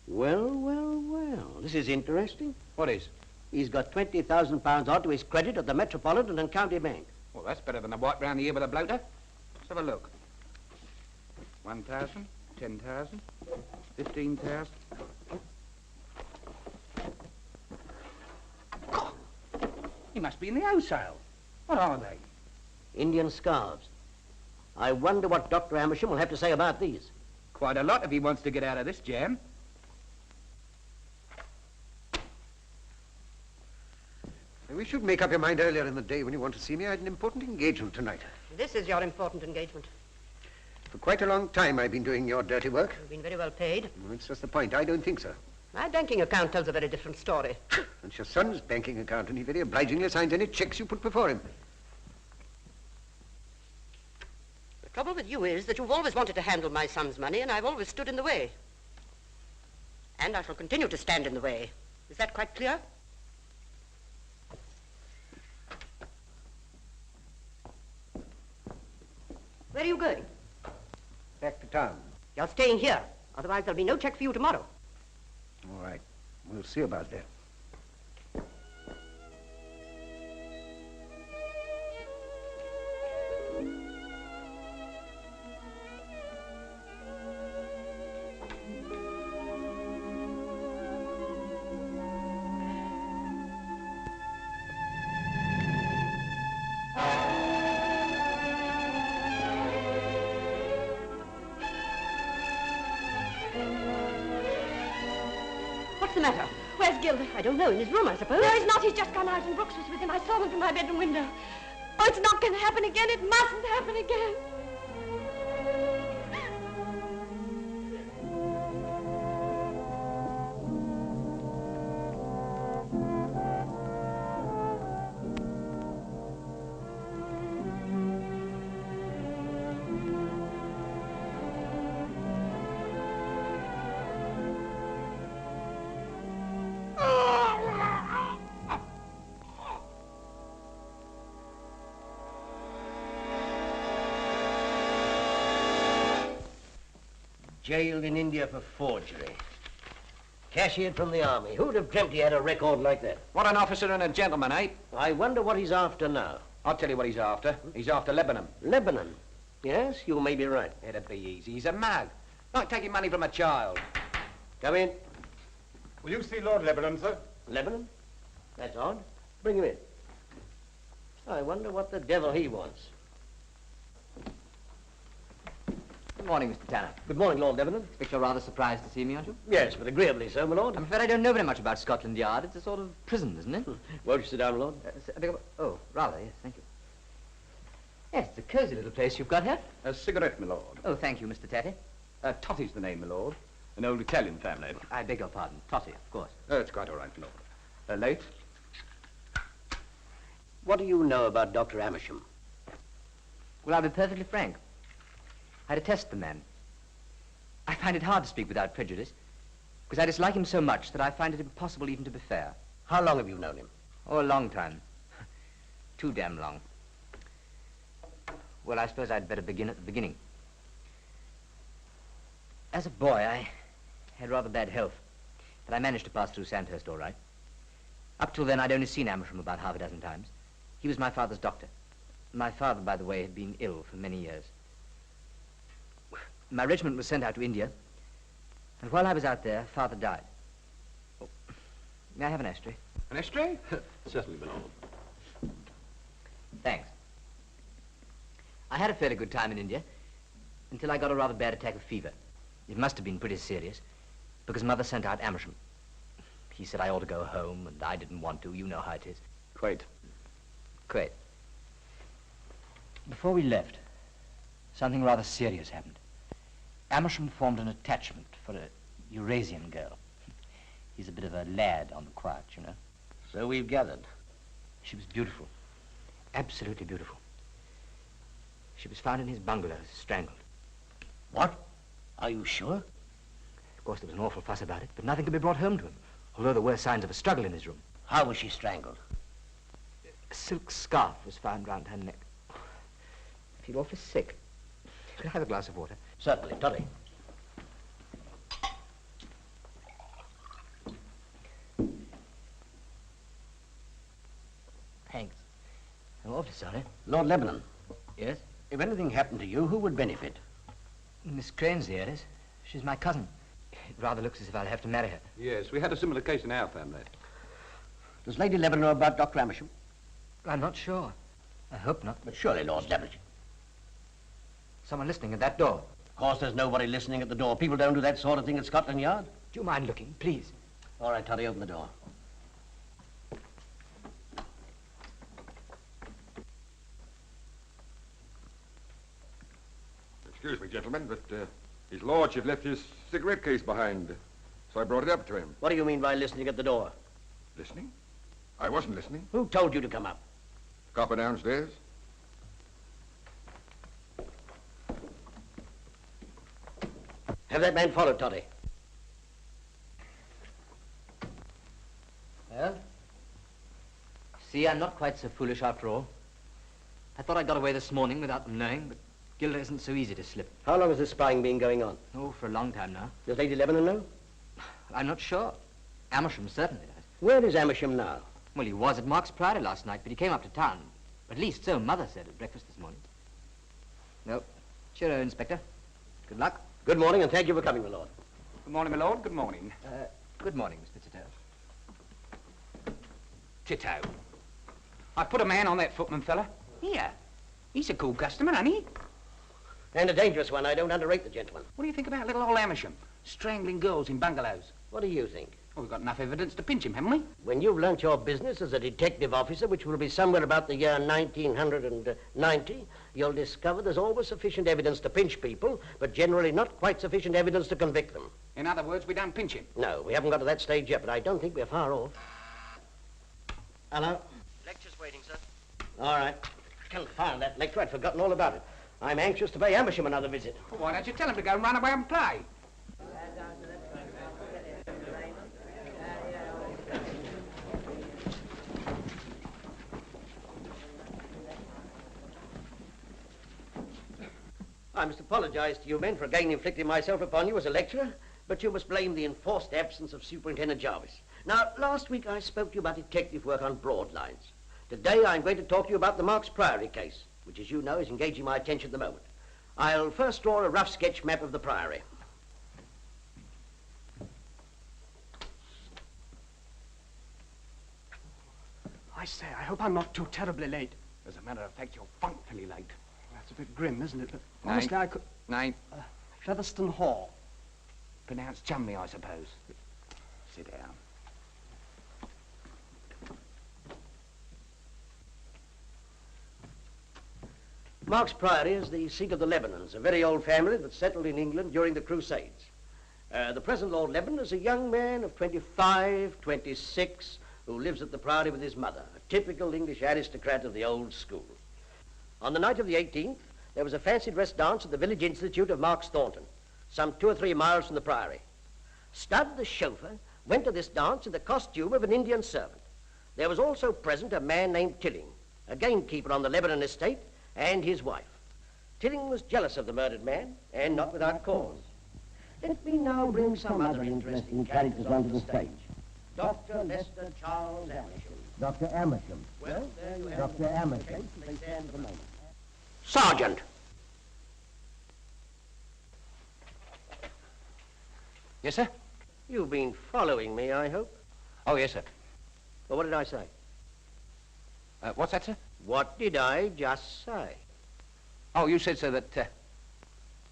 Speaker 4: Well, well, well. This is interesting.
Speaker 5: What is?
Speaker 4: He's got £20,000 odd to his credit at the Metropolitan and County Bank.
Speaker 5: Well, that's better than a wipe round the ear with a bloater. Let's have a look. 1,000, 10,000, 15,000. He must be in the wholesale. What are they?
Speaker 4: Indian scarves. I wonder what Dr. Amersham will have to say about these.
Speaker 5: Quite a lot if he wants to get out of this jam.
Speaker 6: I wish you'd make up your mind earlier in the day when you want to see me. I had an important engagement tonight.
Speaker 4: This is your important engagement.
Speaker 6: For quite a long time I've been doing your dirty work.
Speaker 4: You've been very well paid.
Speaker 6: Well, that's just the point. I don't think so.
Speaker 4: My banking account tells a very different story.
Speaker 6: It's your son's banking account, and he very obligingly signs any checks you put before him.
Speaker 4: The trouble with you is that you've always wanted to handle my son's money, and I've always stood in the way. And I shall continue to stand in the way. Is that quite clear? Where are you going?
Speaker 6: Back to town.
Speaker 4: You're staying here. Otherwise, there'll be no check for you tomorrow.
Speaker 6: All right. We'll see about that.
Speaker 4: What's the matter?
Speaker 3: Where's Gilder?
Speaker 4: I don't know. In his room, I suppose.
Speaker 3: No, he's not. He's just gone out and Brooks was with him. I saw them from my bedroom window. Oh, it's not going to happen again. It mustn't happen again.
Speaker 9: Jailed in India for forgery. Cashiered from the army. Who'd have dreamt he had a record like that?
Speaker 5: What an officer and a gentleman, eh?
Speaker 9: I wonder what he's after now.
Speaker 5: I'll tell you what he's after. He's after Lebanon.
Speaker 9: Lebanon? Yes, you may be right.
Speaker 5: It'd be easy. He's a mag. Like taking money from a child.
Speaker 9: Come in.
Speaker 13: Will you see Lord Lebanon, sir?
Speaker 9: Lebanon? That's odd. Bring him in. I wonder what the devil he wants.
Speaker 2: Good morning, Mr. Tanner.
Speaker 9: Good morning, Lord Lebanon.
Speaker 2: Expect you're rather surprised to see me, aren't you?
Speaker 9: Yes, but agreeably so, my lord.
Speaker 2: I'm afraid I don't know very much about Scotland Yard. It's a sort of prison, isn't it?
Speaker 9: Won't you sit down, Lord?
Speaker 2: Oh, rather, yes, thank you. Yes, it's a cosy little place you've got here.
Speaker 5: A cigarette, my lord.
Speaker 2: Oh, thank you, Mr. Tatty.
Speaker 5: Totty's the name, my lord. An old Italian family.
Speaker 2: I beg your pardon. Totty, of course.
Speaker 5: Oh, it's quite all right, my lord. Late?
Speaker 9: What do you know about Dr. Amersham?
Speaker 2: Well, I'll be perfectly frank. I detest the man. I find it hard to speak without prejudice, because I dislike him so much that I find it impossible even to be fair.
Speaker 9: How long have you known him?
Speaker 2: Oh, a long time. Too damn long. Well, I suppose I'd better begin at the beginning. As a boy, I had rather bad health, but I managed to pass through Sandhurst all right. Up till then, I'd only seen Amersham about half a dozen times. He was my father's doctor. My father, by the way, had been ill for many years. My regiment was sent out to India, and while I was out there, Father died. Oh, may I have an ashtray?
Speaker 5: An ashtray? Certainly, my lord.
Speaker 2: Thanks. I had a fairly good time in India until I got a rather bad attack of fever. It must have been pretty serious, because Mother sent out Amersham. He said I ought to go home, and I didn't want to. You know how it is.
Speaker 5: Quite.
Speaker 2: Before we left, something rather serious happened. Amersham formed an attachment for a Eurasian girl. He's a bit of a lad on the quiet, you know.
Speaker 9: So we've gathered.
Speaker 2: She was beautiful. Absolutely beautiful. She was found in his bungalow, strangled.
Speaker 9: What? Are you sure?
Speaker 2: Of course, there was an awful fuss about it, but nothing could be brought home to him, although there were signs of a struggle in his room.
Speaker 9: How was she strangled?
Speaker 2: A silk scarf was found round her neck. I feel awfully sick. Could I have a glass of water?
Speaker 9: Certainly, Toddy.
Speaker 2: Thanks. I'm awfully sorry.
Speaker 9: Lord Lebanon.
Speaker 2: Yes?
Speaker 9: If anything happened to you, who would benefit?
Speaker 2: Miss Crane's the heiress. She's my cousin. It rather looks as if I'll have to marry her.
Speaker 5: Yes, we had a similar case in our family.
Speaker 9: Does Lady Lebanon know about Dr. Amersham?
Speaker 2: I'm not sure. I hope not.
Speaker 9: But surely, Lord Lebanon.
Speaker 2: Someone listening at that door.
Speaker 9: Of course, there's nobody listening at the door. People don't do that sort of thing at Scotland Yard.
Speaker 2: Do you mind looking, please?
Speaker 9: All right, Toddy, open the door.
Speaker 1: Excuse me, gentlemen, but his lordship left his cigarette case behind, so I brought it up to him.
Speaker 9: What do you mean by listening at the door?
Speaker 1: Listening? I wasn't listening.
Speaker 9: Who told you to come up?
Speaker 1: Copper downstairs.
Speaker 9: Have that man followed, Toddy.
Speaker 2: Well, see, I'm not quite so foolish after all. I thought I got away this morning without them knowing, but Gilder isn't so easy to slip.
Speaker 9: How long has this spying been going on?
Speaker 2: Oh, for a long time now.
Speaker 9: Does Lady Lebanon know?
Speaker 2: I'm not sure. Amersham certainly does.
Speaker 9: Where is Amersham now?
Speaker 2: Well, he was at Mark's Priory last night, but he came up to town. At least so Mother said at breakfast this morning. No. Cheerio, Inspector. Good luck.
Speaker 9: Good morning, and thank you for coming, my lord.
Speaker 5: Good morning, my lord. Good morning.
Speaker 2: Good morning, Mr. Tito.
Speaker 5: Tito. I put a man on that footman fella. Here. He's a cool customer, ain't he?
Speaker 9: And a dangerous one. I don't underrate the gentleman.
Speaker 5: What do you think about little old Amersham? Strangling girls in bungalows.
Speaker 9: What do you think?
Speaker 5: Well, we've got enough evidence to pinch him, haven't we?
Speaker 9: When you've learnt your business as a detective officer, which will be somewhere about the year 1990, you'll discover there's always sufficient evidence to pinch people, but generally not quite sufficient evidence to convict them.
Speaker 5: In other words, we don't pinch him.
Speaker 9: No, we haven't got to that stage yet, but I don't think we're far off. Hello?
Speaker 4: Lecture's waiting, sir.
Speaker 9: All right. Confound that lecture. I'd forgotten all about it. I'm anxious to pay Amersham another visit.
Speaker 5: Well, why don't you tell him to go and run away and play?
Speaker 9: I must apologize to you men for again inflicting myself upon you as a lecturer, but you must blame the enforced absence of Superintendent Jarvis. Now, last week I spoke to you about detective work on broad lines. Today I'm going to talk to you about the Marks Priory case, which, as you know, is engaging my attention at the moment. I'll first draw a rough sketch map of the Priory.
Speaker 7: I say, I hope I'm not too terribly late.
Speaker 5: As a matter of fact, you're funkily late.
Speaker 7: That's a bit grim, isn't it? But
Speaker 5: Name?
Speaker 7: honestly, I could...
Speaker 5: Name?
Speaker 7: Featherstone Hall.
Speaker 5: Pronounced Chumley, I suppose. Sit down.
Speaker 9: Marks Priory is the seat of the Lebanons, a very old family that settled in England during the Crusades. The present Lord Lebanon is a young man of 25, 26, who lives at the Priory with his mother, a typical English aristocrat of the old school. On the night of the 18th, there was a fancy dress dance at the village institute of Marks Thornton, some 2 or 3 miles from the Priory. Stud, the chauffeur, went to this dance in the costume of an Indian servant. There was also present a man named Tilling, a gamekeeper on the Lebanon estate, and his wife. Tilling was jealous of the murdered man, and not without cause. Let me now bring some other interesting characters onto the stage. Dr. Lester Charles Amersham.
Speaker 14: Dr. Amersham.
Speaker 9: Well, there you have
Speaker 14: Dr. Amersham.
Speaker 9: They stand for the moment. Sergeant!
Speaker 5: Yes, sir?
Speaker 9: You've been following me, I hope.
Speaker 5: Oh, yes, sir.
Speaker 9: Well, what did I say?
Speaker 5: What's that, sir?
Speaker 9: What did I just say?
Speaker 5: Oh, you said, sir, that...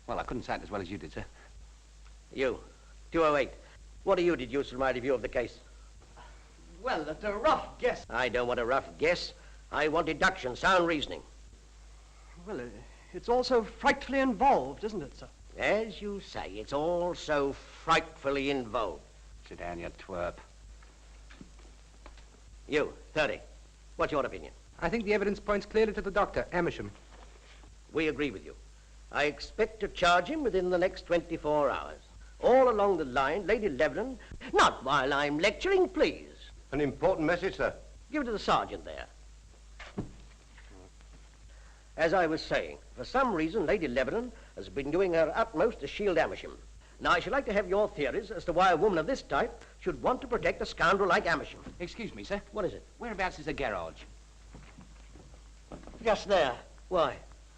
Speaker 5: Well, I couldn't say it as well as you did, sir.
Speaker 9: You, 208. What do you deduce from my review of the case?
Speaker 7: Well, that's a rough guess.
Speaker 9: I don't want a rough guess. I want deduction, sound reasoning.
Speaker 7: Well, it's all so frightfully involved, isn't it, sir?
Speaker 9: As you say, it's all so frightfully involved.
Speaker 5: Sit down, you twerp.
Speaker 9: You, 30. What's your opinion?
Speaker 12: I think the evidence points clearly to the doctor, Amersham.
Speaker 9: We agree with you. I expect to charge him within the next 24 hours. All along the line, Lady Lebanon... Not while I'm lecturing, please.
Speaker 1: An important message, sir.
Speaker 9: Give it to the sergeant there. As I was saying, for some reason, Lady Lebanon has been doing her utmost to shield Amersham. Now, I should like to have your theories as to why a woman of this type should want to protect a scoundrel like Amersham.
Speaker 5: Excuse me, sir.
Speaker 9: What is it?
Speaker 5: Whereabouts is the garage?
Speaker 9: Just there. Why?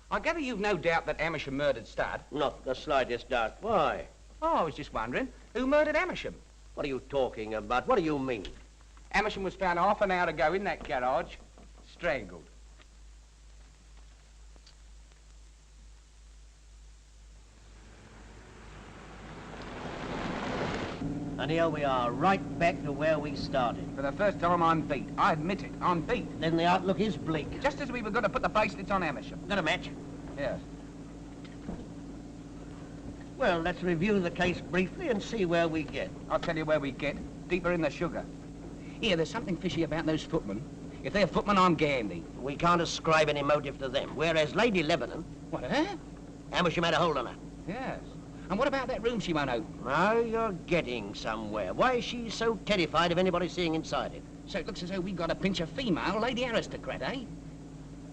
Speaker 5: I gather you've no doubt that Amersham murdered Stud.
Speaker 9: Not the slightest doubt. Why?
Speaker 5: Oh, I was just wondering, who murdered Amersham?
Speaker 9: What are you talking about? What do you mean?
Speaker 5: Amersham was found half an hour ago in that garage, strangled.
Speaker 9: And here we are, right back to where we started.
Speaker 5: For the first time, I'm beat. I admit it, I'm beat.
Speaker 9: Then the outlook is bleak.
Speaker 5: Just as we were going to put the bracelets on Amersham.
Speaker 9: Got a match?
Speaker 5: Yes.
Speaker 9: Well, let's review the case briefly and see where we get.
Speaker 5: I'll tell you where we get. Deeper in the sugar. Here, there's something fishy about those footmen. If they're footmen, I'm Gandhi.
Speaker 9: We can't ascribe any motive to them, whereas Lady Lebanon...
Speaker 5: What, eh?
Speaker 9: Amersham had a hold on her.
Speaker 5: Yes. And what about that room she won't open?
Speaker 9: Now you're getting somewhere. Why is she so terrified of anybody seeing inside it?
Speaker 5: So it looks as though we got to pinch a female lady aristocrat, eh?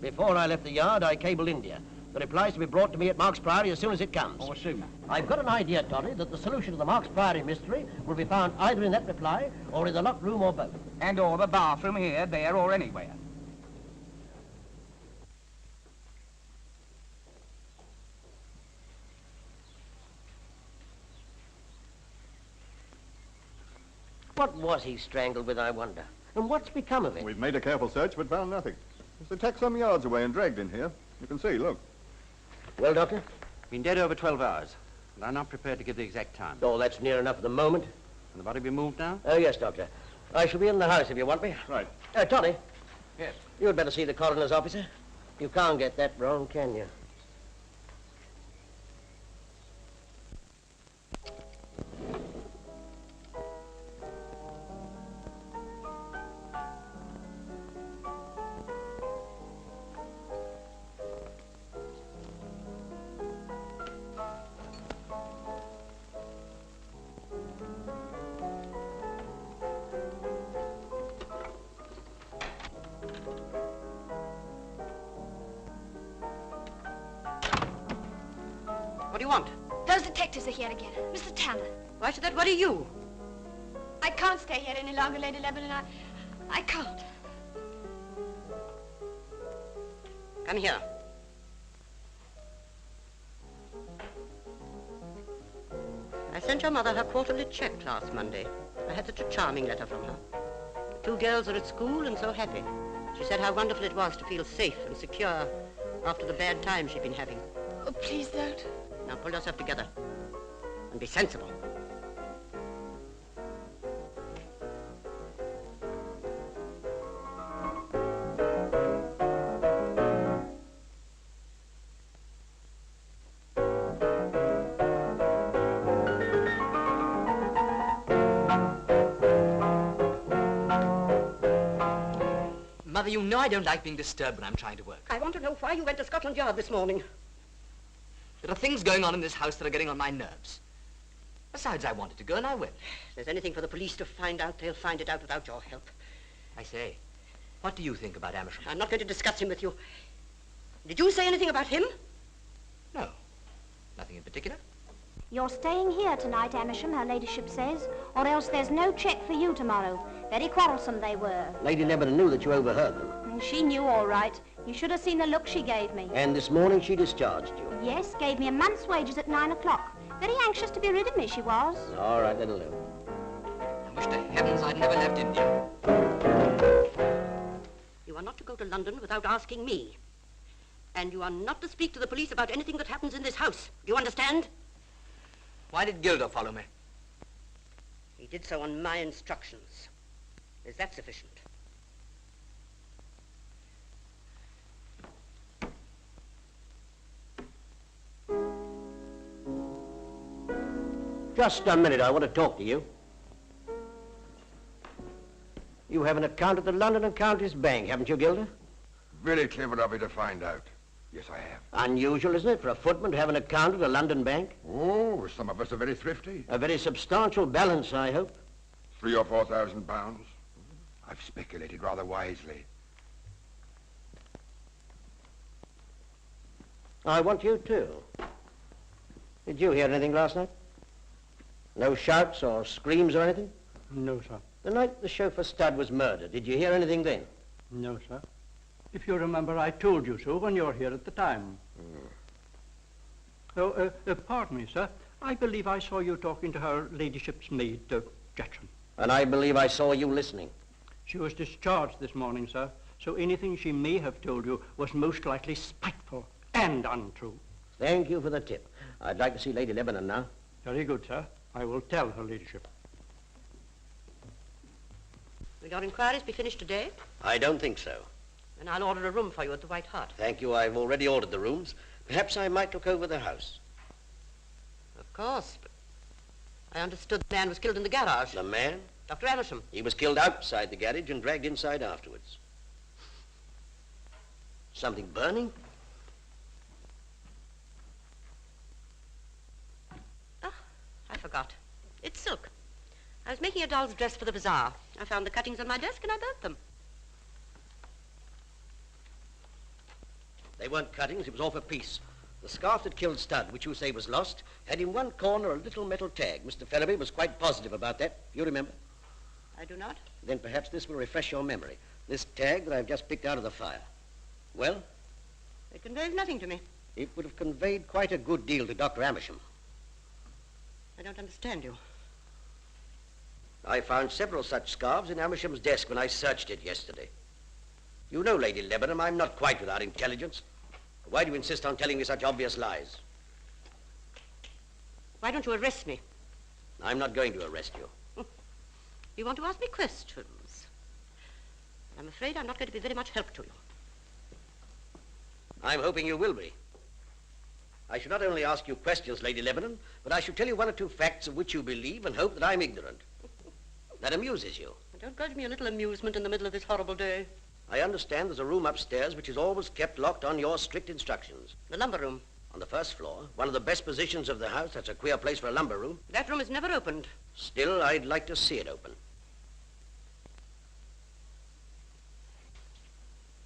Speaker 9: Before I left the yard, I cabled India. The reply's to be brought to me at Marks Priory as soon as it comes.
Speaker 5: Or sooner.
Speaker 9: I've got an idea, Toddy, that the solution to the Marks Priory mystery will be found either in that reply or in the locked room or both.
Speaker 5: And or the bathroom here, there, or anywhere.
Speaker 9: What was he strangled with, I wonder? And what's become of him?
Speaker 1: We've made a careful search, but found nothing. It's attacked some yards away and dragged in here. You can see, look.
Speaker 9: Well, Doctor?
Speaker 8: Been dead over 12 hours, but I'm not prepared to give the exact time.
Speaker 9: Oh, that's near enough at the moment.
Speaker 8: Can the body be moved now?
Speaker 9: Oh, yes, Doctor. I shall be in the house if you want me.
Speaker 1: Right.
Speaker 9: Toddy.
Speaker 5: Yes.
Speaker 9: You'd better see the coroner's officer. You can't get that wrong, can you?
Speaker 4: What do you want?
Speaker 3: Those detectives are here again. Mr. Tanner.
Speaker 4: Why should that worry you?
Speaker 3: I can't stay here any longer, Lady Lebanon. I can't.
Speaker 4: Come here. I sent your mother her quarterly check last Monday. I had such a charming letter from her. The 2 girls are at school and so happy. She said how wonderful it was to feel safe and secure after the bad time she'd been having.
Speaker 3: Oh, please don't.
Speaker 4: Now pull yourself together and be sensible.
Speaker 2: Mother, you know I don't like being disturbed when I'm trying to work.
Speaker 4: I want to know why you went to Scotland Yard this morning.
Speaker 2: There are things going on in this house that are getting on my nerves. Besides, I wanted to go and I will.
Speaker 4: If there's anything for the police to find out, they'll find it out without your help.
Speaker 2: I say, what do you think about Amersham?
Speaker 4: I'm not going to discuss him with you. Did you say anything about him?
Speaker 2: No, nothing in particular.
Speaker 3: You're staying here tonight, Amersham, her ladyship says, or else there's no cheque for you tomorrow. Very quarrelsome they were.
Speaker 9: Lady Lebanon knew that you overheard them.
Speaker 3: And she knew all right. You should have seen the look she gave me.
Speaker 9: And this morning she discharged you.
Speaker 3: Yes, gave me a month's wages at 9 o'clock. Very anxious to be rid of me, she was.
Speaker 9: All right, that'll do.
Speaker 2: I wish to heavens I'd never left India.
Speaker 4: You are not to go to London without asking me. And you are not to speak to the police about anything that happens in this house. Do you understand?
Speaker 2: Why did Gilder follow me?
Speaker 4: He did so on my instructions. Is that sufficient?
Speaker 9: Just a minute, I want to talk to you. You have an account at the London and Counties Bank, haven't you, Gilder?
Speaker 1: Very clever of you to find out. Yes, I have.
Speaker 9: Unusual, isn't it, for a footman to have an account at a London bank?
Speaker 1: Oh, some of us are very thrifty.
Speaker 9: A very substantial balance, I hope.
Speaker 1: £3,000 or £4,000. I've speculated rather wisely.
Speaker 9: I want you too. Did you hear anything last night? No shouts or screams or anything?
Speaker 14: No, sir.
Speaker 9: The night the chauffeur Stud was murdered, did you hear anything then?
Speaker 14: No, sir. If you remember, I told you so when you were here at the time. Oh, pardon me, sir. I believe I saw you talking to her ladyship's maid, Jackson.
Speaker 9: And I believe I saw you listening.
Speaker 14: She was discharged this morning, sir, so anything she may have told you was most likely spiteful and untrue.
Speaker 9: Thank you for the tip. I'd like to see Lady Lebanon now.
Speaker 14: Very good, sir. I will tell her ladyship.
Speaker 4: Will your inquiries be finished today?
Speaker 9: I don't think so.
Speaker 4: Then I'll order a room for you at the White Hart.
Speaker 9: Thank you. I've already ordered the rooms. Perhaps I might look over the house.
Speaker 4: Of course, but I understood the man was killed in the garage.
Speaker 9: The man?
Speaker 4: Dr. Amersham.
Speaker 9: He was killed outside the garage and dragged inside afterwards. Something burning?
Speaker 4: Oh, I forgot. It's silk. I was making a doll's dress for the bazaar. I found the cuttings on my desk and I burnt them.
Speaker 9: They weren't cuttings, it was all for peace. The scarf that killed Studd, which you say was lost, had in one corner a little metal tag. Mr. Ferraby was quite positive about that. You remember?
Speaker 4: I do not.
Speaker 9: Then perhaps this will refresh your memory. This tag that I've just picked out of the fire. Well?
Speaker 4: It conveys nothing to me.
Speaker 9: It would have conveyed quite a good deal to Dr. Amersham.
Speaker 4: I don't understand you.
Speaker 9: I found several such scarves in Amersham's desk when I searched it yesterday. You know, Lady Lebanon, I'm not quite without intelligence. Why do you insist on telling me such obvious lies?
Speaker 4: Why don't you arrest me?
Speaker 9: I'm not going to arrest you.
Speaker 4: You want to ask me questions? I'm afraid I'm not going to be very much help to you.
Speaker 9: I'm hoping you will be. I should not only ask you questions, Lady Lebanon, but I should tell you one or two facts of which you believe and hope that I'm ignorant. That amuses you.
Speaker 4: Don't grudge me a little amusement in the middle of this horrible day.
Speaker 9: I understand there's a room upstairs which is always kept locked on your strict instructions.
Speaker 4: The lumber room.
Speaker 9: On the first floor, one of the best positions of the house. That's a queer place for a lumber room.
Speaker 4: That room is never opened.
Speaker 9: Still, I'd like to see it open.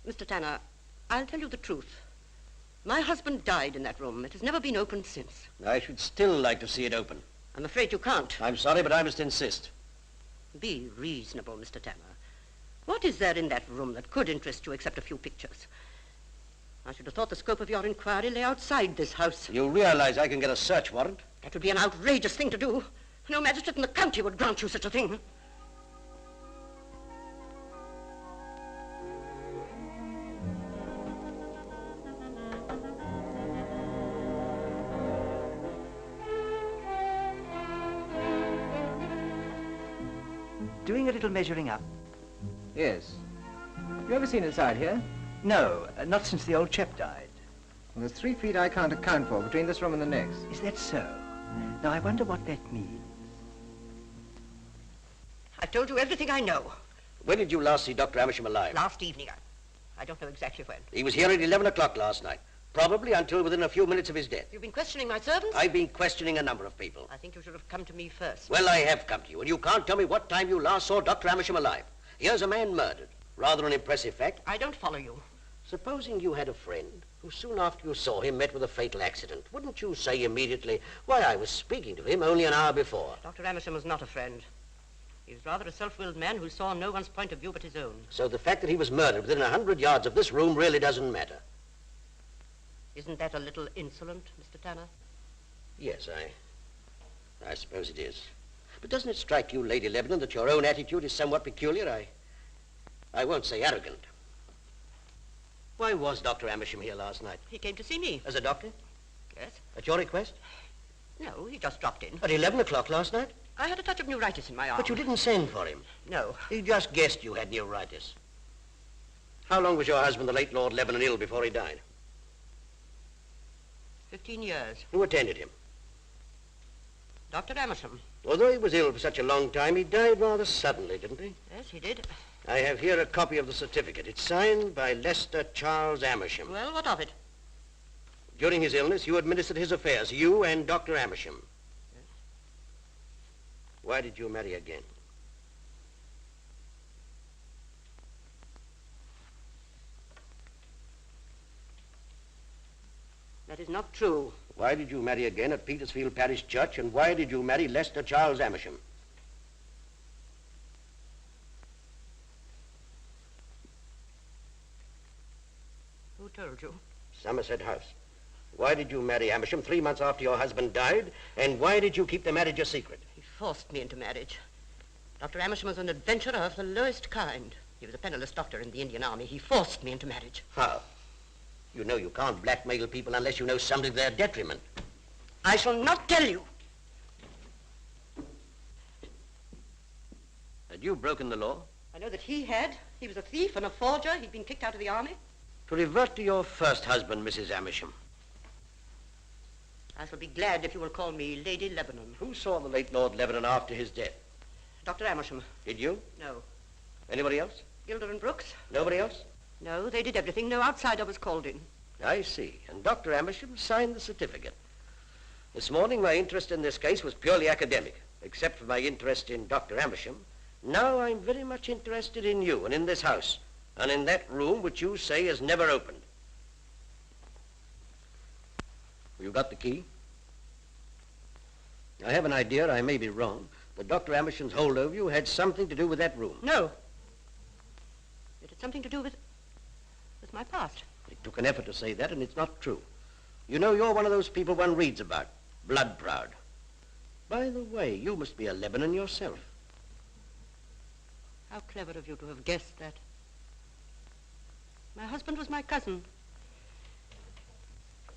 Speaker 4: Mr. Tanner, I'll tell you the truth. My husband died in that room. It has never been opened since.
Speaker 9: I should still like to see it open.
Speaker 4: I'm afraid you can't.
Speaker 9: I'm sorry, but I must insist.
Speaker 4: Be reasonable, Mr. Tanner. What is there in that room that could interest you except a few pictures? I should have thought the scope of your inquiry lay outside this house.
Speaker 9: You realize I can get a search warrant?
Speaker 4: That would be an outrageous thing to do. No magistrate in the county would grant you such a thing.
Speaker 2: Doing a little measuring up.
Speaker 12: Yes. You ever seen inside here?
Speaker 2: No, not since the old chap died.
Speaker 12: Well, there's 3 feet I can't account for between this room and the next.
Speaker 2: Is that so? Now, I wonder what that means.
Speaker 4: I've told you everything I know.
Speaker 9: When did you last see Dr. Amersham alive?
Speaker 4: Last evening. I don't know exactly when.
Speaker 9: He was here at 11 o'clock last night. Probably until within a few minutes of his death.
Speaker 4: You've been questioning my servants?
Speaker 9: I've been questioning a number of people.
Speaker 4: I think you should have come to me first.
Speaker 9: Well, I have come to you, and you can't tell me what time you last saw Dr. Amersham alive. Here's a man murdered. Rather an impressive fact.
Speaker 4: I don't follow you.
Speaker 9: Supposing you had a friend who soon after you saw him met with a fatal accident, wouldn't you say immediately, why, I was speaking to him only an hour before?
Speaker 4: Dr. Amersham was not a friend. He was rather a self-willed man who saw no one's point of view but his own.
Speaker 9: So the fact that he was murdered within 100 yards of this room really doesn't matter?
Speaker 4: Isn't that a little insolent, Mr. Tanner?
Speaker 9: Yes, I suppose it is. But doesn't it strike you, Lady Lebanon, that your own attitude is somewhat peculiar? I won't say arrogant. Why was Dr. Amersham here last night?
Speaker 4: He came to see me.
Speaker 9: As a doctor?
Speaker 4: Yes.
Speaker 9: At your request?
Speaker 4: No, he just dropped in.
Speaker 9: At 11 o'clock last night?
Speaker 4: I had a touch of neuritis in my arm.
Speaker 9: But you didn't send for him.
Speaker 4: No.
Speaker 9: He just guessed you had neuritis. How long was your husband, the late Lord Lebanon, ill before he died?
Speaker 4: 15 years.
Speaker 9: Who attended him?
Speaker 4: Dr. Amersham.
Speaker 9: Although he was ill for such a long time, he died rather suddenly, didn't he?
Speaker 4: Yes, he did.
Speaker 9: I have here a copy of the certificate. It's signed by Lester Charles Amersham.
Speaker 4: Well, what of it?
Speaker 9: During his illness, you administered his affairs, you and Dr. Amersham.
Speaker 4: Yes.
Speaker 9: Why did you marry again?
Speaker 4: That is not true.
Speaker 9: Why did you marry again at Petersfield Parish Church, and why did you marry Lester Charles Amersham?
Speaker 4: Who told you?
Speaker 9: Somerset House. Why did you marry Amersham 3 months after your husband died, and why did you keep the marriage a secret?
Speaker 4: He forced me into marriage. Dr. Amersham was an adventurer of the lowest kind. He was a penniless doctor in the Indian Army. He forced me into marriage.
Speaker 9: How? You know you can't blackmail people unless you know something to their detriment.
Speaker 4: I shall not tell you.
Speaker 9: Had you broken the law?
Speaker 4: I know that he had. He was a thief and a forger. He'd been kicked out of the army.
Speaker 9: To revert to your first husband, Mrs. Amersham.
Speaker 4: I shall be glad if you will call me Lady Lebanon.
Speaker 9: Who saw the late Lord Lebanon after his death?
Speaker 4: Dr. Amersham.
Speaker 9: Did you?
Speaker 4: No.
Speaker 9: Anybody else?
Speaker 4: Gilder and Brooks.
Speaker 9: Nobody else?
Speaker 4: No, they did everything. No outsider was called in.
Speaker 9: I see. And Dr. Amersham signed the certificate. This morning, my interest in this case was purely academic. Except for my interest in Dr. Amersham, now I'm very much interested in you and in this house, and in that room which you say is never opened. You got the key? I have an idea, I may be wrong, that Dr. Amersham's hold over you had something to do with that room.
Speaker 4: No. It had something to do with my past.
Speaker 9: It took an effort to say that, and it's not true. You know, you're one of those people one reads about, blood proud. By the way, you must be a Lebanon yourself.
Speaker 4: How clever of you to have guessed that. My husband was my cousin.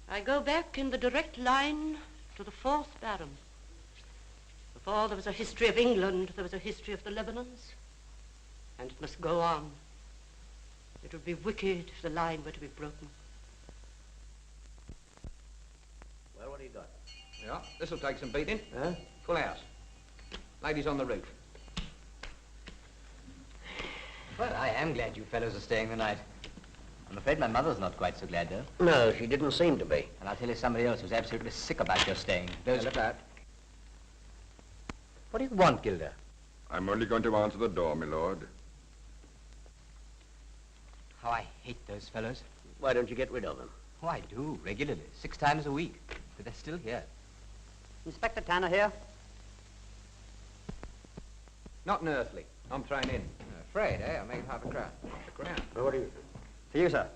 Speaker 4: I go back in the direct line to the 4th Baron. Before there was a history of England, there was a history of the Lebanons. And it must go on. It would be wicked if the line were to be broken.
Speaker 9: Well, what do you got?
Speaker 5: Yeah, this'll take some beating.
Speaker 9: Huh?
Speaker 5: Full house. Ladies on the roof.
Speaker 2: Well, I am glad you fellows are staying the night. I'm afraid my mother's not quite so glad, though.
Speaker 9: No, she didn't seem to be.
Speaker 2: And I'll tell you somebody else who's absolutely sick about your staying. Those...
Speaker 5: Look out.
Speaker 2: What do you want, Gilder?
Speaker 1: I'm only going to answer the door, my lord.
Speaker 2: How I hate those fellows.
Speaker 9: Why don't you get rid of them?
Speaker 2: Oh, I do, regularly. 6 times a week. But they're still here.
Speaker 4: Inspector Tanner here.
Speaker 5: Not an earthly. I'm thrown in.
Speaker 12: Afraid, eh? I made half a crown.
Speaker 5: The crown.
Speaker 9: Well, what do you...
Speaker 12: For you, sir.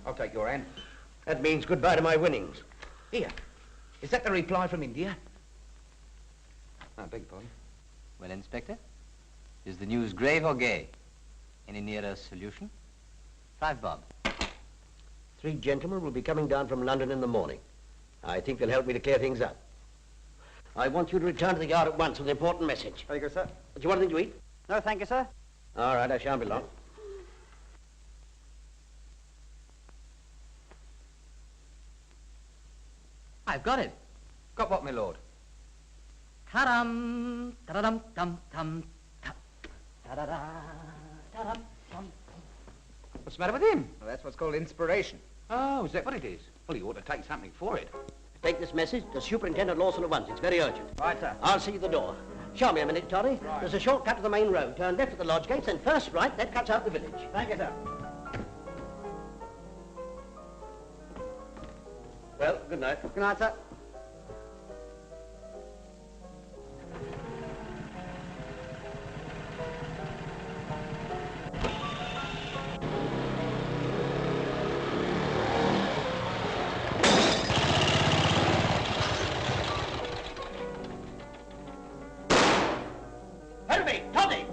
Speaker 5: I'll take your hand.
Speaker 9: That means goodbye to my winnings.
Speaker 5: Here. Is that the reply from India? I beg your pardon.
Speaker 2: Well, Inspector, is the news grave or gay? Any nearer solution? 5 bob.
Speaker 9: 3 gentlemen will be coming down from London in the morning. I think they'll help me to clear things up. I want you to return to the yard at once with an important message.
Speaker 12: Very good, sir.
Speaker 9: Do you want anything to eat?
Speaker 12: No, thank you, sir.
Speaker 9: All right, I shan't be long.
Speaker 2: I've got it.
Speaker 5: Got what, my lord?
Speaker 2: Ta-dum, ta-da-dum, dum, ta-da-da, ta-dum, dum.
Speaker 5: What's the matter with him?
Speaker 12: Well, that's what's called inspiration.
Speaker 5: Oh, is that what it is? Well, he ought to take something for it.
Speaker 9: Take this message to Superintendent Lawson at once. It's very urgent.
Speaker 12: Right, sir.
Speaker 9: I'll see you at the door. Show me a minute, Toddy.
Speaker 12: Right.
Speaker 9: There's a shortcut to the main road. Turn left at the lodge gates, and first right. That cuts out the village.
Speaker 12: Thank you, sir.
Speaker 9: Well, good night.
Speaker 12: Good night, sir.
Speaker 9: Ferraby! Toddy!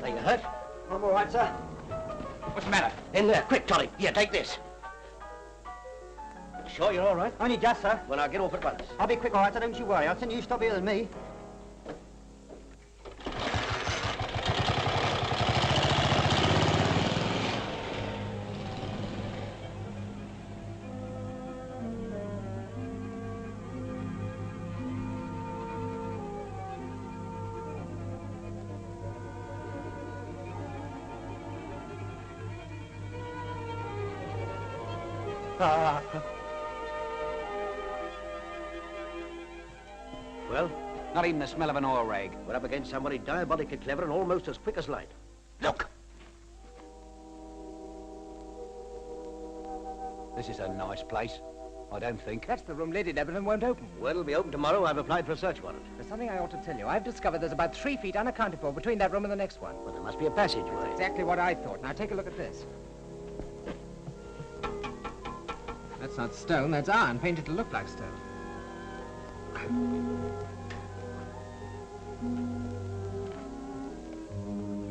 Speaker 9: Are you hurt?
Speaker 12: I'm all right, sir.
Speaker 5: What's the matter?
Speaker 9: In there. Quick, Toddy. Here, take this. Sure you're all right?
Speaker 12: Only just, sir.
Speaker 9: Well, now get off at once.
Speaker 12: I'll be quick, all right, sir. Don't you worry. I'll send you stop here than me.
Speaker 9: Well,
Speaker 5: Not even the smell of an oil rag.
Speaker 9: we're up against somebody diabolically clever and almost as quick as light. Look!
Speaker 5: This is a nice place. I don't think.
Speaker 12: That's the room Lady Lebanon won't open.
Speaker 9: Well, it'll be open tomorrow. I've applied for a search warrant.
Speaker 12: There's something I ought to tell you. I've discovered there's about 3 feet unaccounted for between that room and the next one.
Speaker 9: Well, there must be a passageway.
Speaker 12: Exactly what I thought. Now, take a look at this. That's not stone, that's iron, painted to look like stone.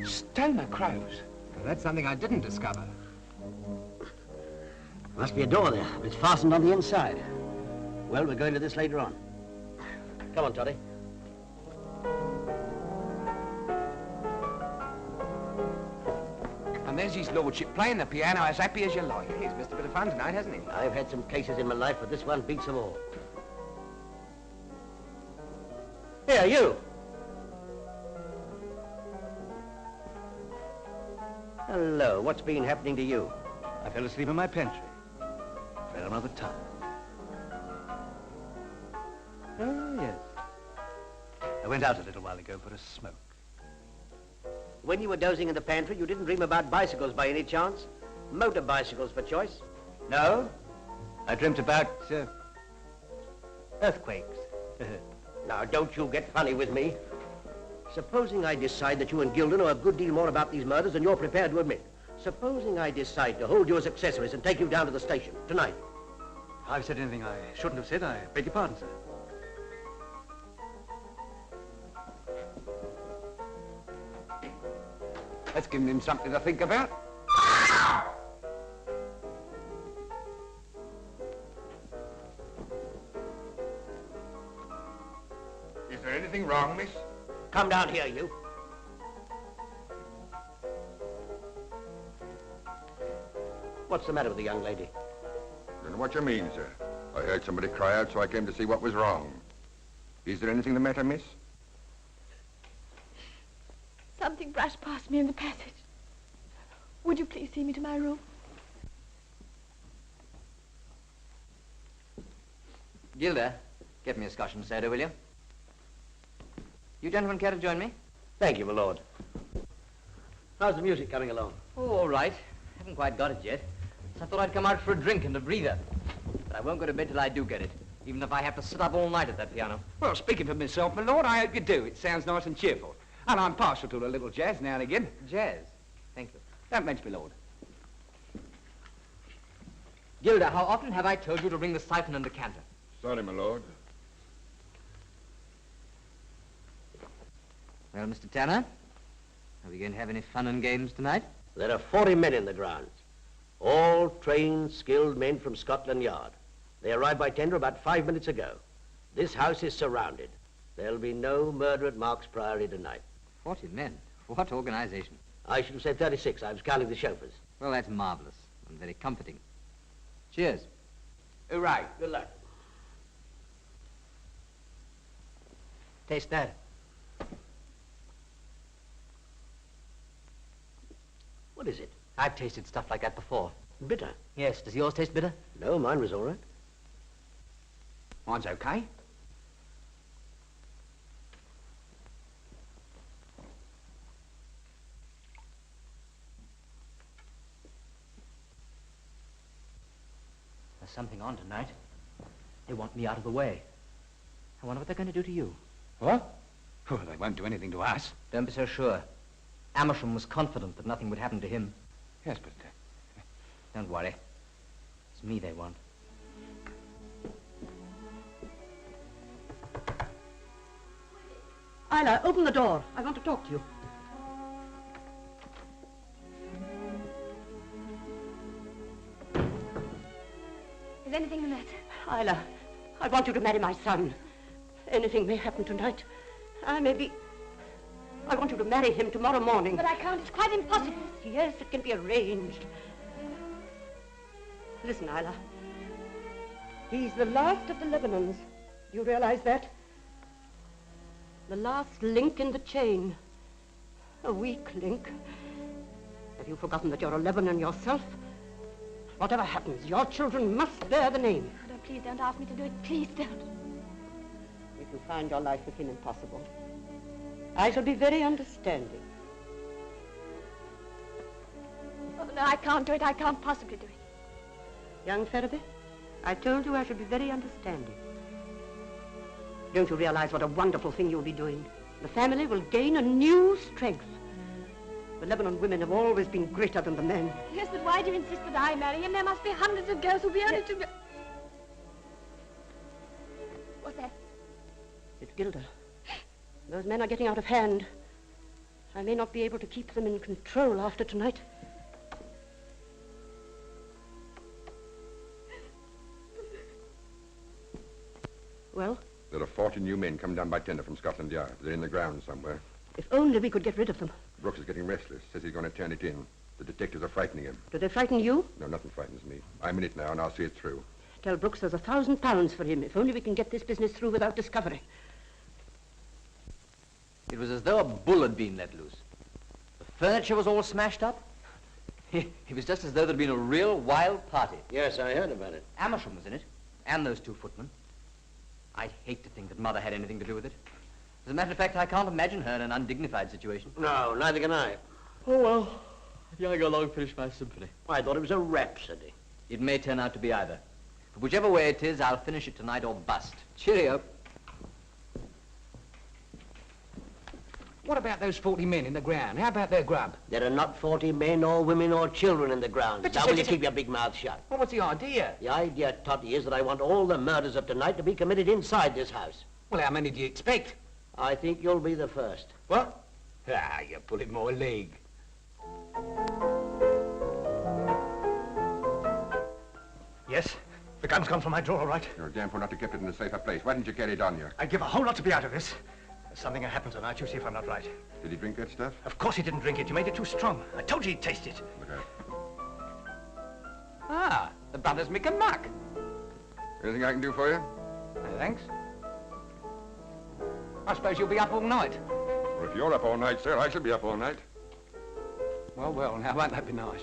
Speaker 5: Stoner crows.
Speaker 12: Well, that's something I didn't discover.
Speaker 9: Must be a door there, but it's fastened on the inside. Well, we're going to this later on. Come on, Toddy.
Speaker 5: And there's his lordship playing the piano as happy as you like.
Speaker 12: He's missed a bit of fun tonight, hasn't he?
Speaker 9: I've had some cases in my life, but this one beats them all. Here, you! Hello, what's been happening to you?
Speaker 15: I fell asleep in my pantry. Fell another time. Oh, yes. I went out a little while ago for a smoke.
Speaker 9: When you were dozing in the pantry, you didn't dream about bicycles by any chance? Motor bicycles for choice?
Speaker 15: No? I dreamt about, earthquakes.
Speaker 9: Now, don't you get funny with me. Supposing I decide that you and Gilder know a good deal more about these murders than you're prepared to admit. Supposing I decide to hold you as accessories and take you down to the station tonight.
Speaker 15: If I've said anything I shouldn't have said, I beg your pardon, sir.
Speaker 5: That's giving him something to think about.
Speaker 1: Is there anything wrong, miss?
Speaker 9: Come down here, you. What's the matter with the young lady?
Speaker 1: I don't know what you mean, sir. I heard somebody cry out, so I came to see what was wrong. Is there anything the matter, miss?
Speaker 3: Something brushed past me in the passage. Would you please see me to my room?
Speaker 2: Gilder, get me a Scotch and soda, will you? You gentlemen care to join me?
Speaker 9: Thank you, my lord. How's the music coming along?
Speaker 2: Oh, all right. Haven't quite got it yet. So I thought I'd come out for a drink and a breather. But I won't go to bed till I do get it, even if I have to sit up all night at that piano.
Speaker 5: Well, speaking for myself, my lord, I hope you do. It sounds nice and cheerful. And I'm partial to a little jazz now and again.
Speaker 2: Jazz? Thank you.
Speaker 5: Don't mention me, lord.
Speaker 2: Gilder, how often have I told you to bring the siphon and decanter?
Speaker 1: Sorry, my lord.
Speaker 2: Well, Mr. Tanner, are we going to have any fun and games tonight?
Speaker 9: There are 40 men in the grounds. All trained, skilled men from Scotland Yard. They arrived by tender about 5 minutes ago. This house is surrounded. There'll be no murder at Mark's Priory tonight.
Speaker 2: 40 men? What organization?
Speaker 9: I should have said 36. I was counting the chauffeurs.
Speaker 2: Well, that's marvelous and very comforting. Cheers.
Speaker 5: Hooray.
Speaker 9: Good luck.
Speaker 2: Taste that.
Speaker 9: What is it?
Speaker 2: I've tasted stuff like that before.
Speaker 9: Bitter?
Speaker 2: Yes. Does yours taste bitter?
Speaker 9: No, mine was all right.
Speaker 5: Mine's okay.
Speaker 2: There's something on tonight. They want me out of the way. I wonder what they're going to do to you.
Speaker 5: What? Oh, they won't do anything to us.
Speaker 2: Don't be so sure. Amersham was confident that nothing would happen to him.
Speaker 5: Yes, but...
Speaker 2: Don't worry. It's me they want.
Speaker 4: Isla, open the door. I want to talk to you.
Speaker 3: Is anything the matter?
Speaker 4: Isla, I want you to marry my son. Anything may happen tonight. I want you to marry him tomorrow morning.
Speaker 3: But I can't. It's quite impossible.
Speaker 4: Yes, it can be arranged. Listen, Isla. He's the last of the Lebanons. Do you realize that? The last link in the chain. A weak link. Have you forgotten that you're a Lebanon yourself? Whatever happens, your children must bear the name.
Speaker 3: Oh, please don't ask me to do it. Please don't.
Speaker 4: If you find your life with him impossible, I shall be very understanding.
Speaker 3: Oh, no, I can't do it. I can't possibly do it.
Speaker 4: Young Ferraby, I told you I should be very understanding. Don't you realize what a wonderful thing you'll be doing? The family will gain a new strength. The Lebanon women have always been greater than the men.
Speaker 3: Yes, but why do you insist that I marry him? There must be hundreds of girls who'll be only to... What's that?
Speaker 4: It's Gilder. Those men are getting out of hand. I may not be able to keep them in control after tonight. Well?
Speaker 1: There are 40 new men come down by tender from Scotland Yard. They're in the grounds somewhere.
Speaker 4: If only we could get rid of them.
Speaker 1: Brooks is getting restless. Says he's going to turn it in. The detectives are frightening him.
Speaker 4: Do they frighten you?
Speaker 1: No, nothing frightens me. I'm in it now, and I'll see it through.
Speaker 4: Tell Brooks there's £1,000 for him, if only we can get this business through without discovery.
Speaker 2: It was as though a bull had been let loose. The furniture was all smashed up. It was just as though there'd been a real wild party.
Speaker 9: Yes, I heard about it.
Speaker 2: Amersham was in it, and those two footmen. I'd hate to think that Mother had anything to do with it. As a matter of fact, I can't imagine her in an undignified situation.
Speaker 9: No, neither can I.
Speaker 2: Oh, well. Yeah, I go along and finish my symphony.
Speaker 9: I thought it was a rhapsody.
Speaker 2: It may turn out to be either. But whichever way it is, I'll finish it tonight or bust. Cheerio.
Speaker 5: What about those 40 men in the ground? How about their grub?
Speaker 9: There are not 40 men or women or children in the ground.
Speaker 5: But
Speaker 9: Now
Speaker 5: you
Speaker 9: will you
Speaker 5: said-
Speaker 9: keep your big mouth shut?
Speaker 5: Well, what's the idea?
Speaker 9: The idea, Totty, is that I want all the murders of tonight to be committed inside this house.
Speaker 5: Well, how many do you expect?
Speaker 9: I think you'll be the first.
Speaker 5: What? Ah, you're pulling my leg.
Speaker 13: Yes? The gun's gone from my drawer, all right?
Speaker 1: You're a damn fool not to keep it in a safer place. Why didn't you carry it on you?
Speaker 13: I'd give a whole lot to be out of this. There's something that happened tonight. You see if I'm not right.
Speaker 1: Did he drink that stuff?
Speaker 13: Of course he didn't drink it. You made it too strong. I told you he'd taste it.
Speaker 1: Look out.
Speaker 5: Ah, the brothers make a muck.
Speaker 1: Anything I can do for you?
Speaker 5: Thanks. I suppose you'll be up all night.
Speaker 1: Well, if you're up all night, sir, I shall be up all night.
Speaker 5: Well, well, now won't that be nice?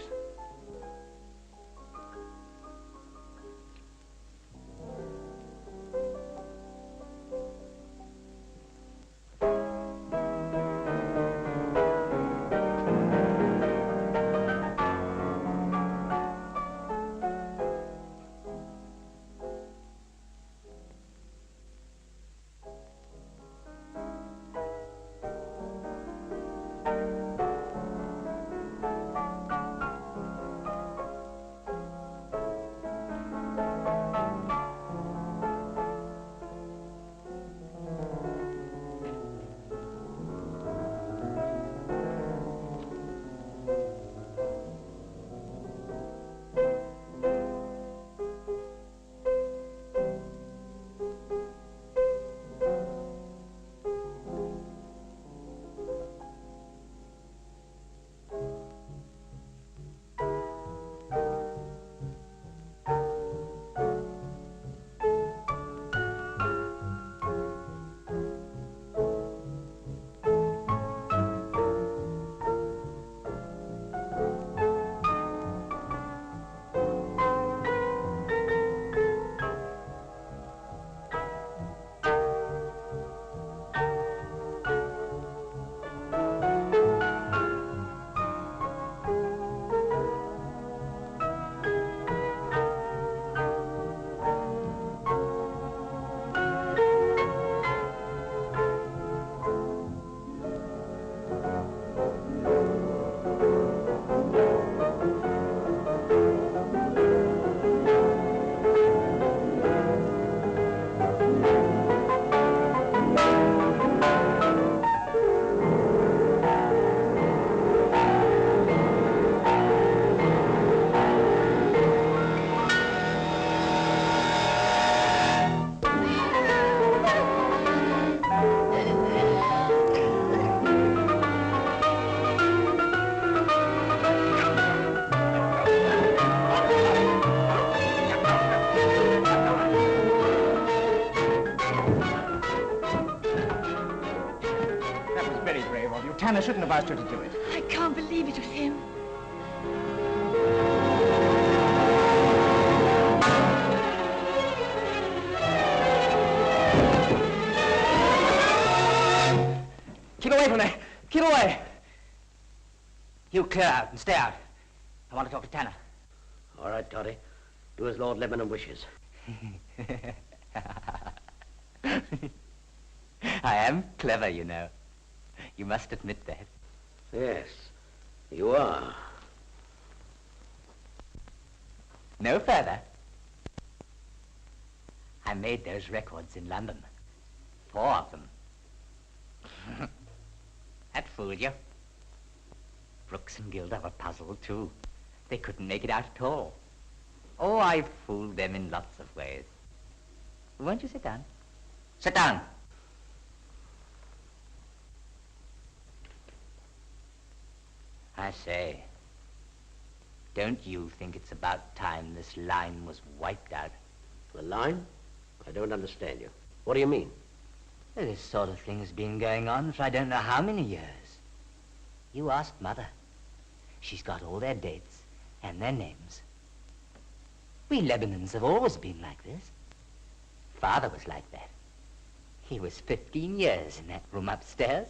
Speaker 12: Tanner shouldn't have asked her to do it.
Speaker 11: I can't believe it was him.
Speaker 2: Keep away from there. Keep away. You clear out and stay out. I want to talk to Tanner.
Speaker 9: All right, Toddy. Do as Lord Lebanon wishes.
Speaker 2: I am clever, you know. You must admit that.
Speaker 9: Yes, you are.
Speaker 2: No further. I made those records in London. 4 of them. That fooled you. Brooks and Gilder were puzzled, too. They couldn't make it out at all. Oh, I fooled them in lots of ways. Won't you sit down? Sit down. I say, don't you think it's about time this line was wiped out?
Speaker 9: The line? I don't understand you. What do you mean?
Speaker 2: Well, this sort of thing has been going on for I don't know how many years. You asked Mother. She's got all their dates and their names. We Lebanons have always been like this. Father was like that. He was 15 years in that room upstairs.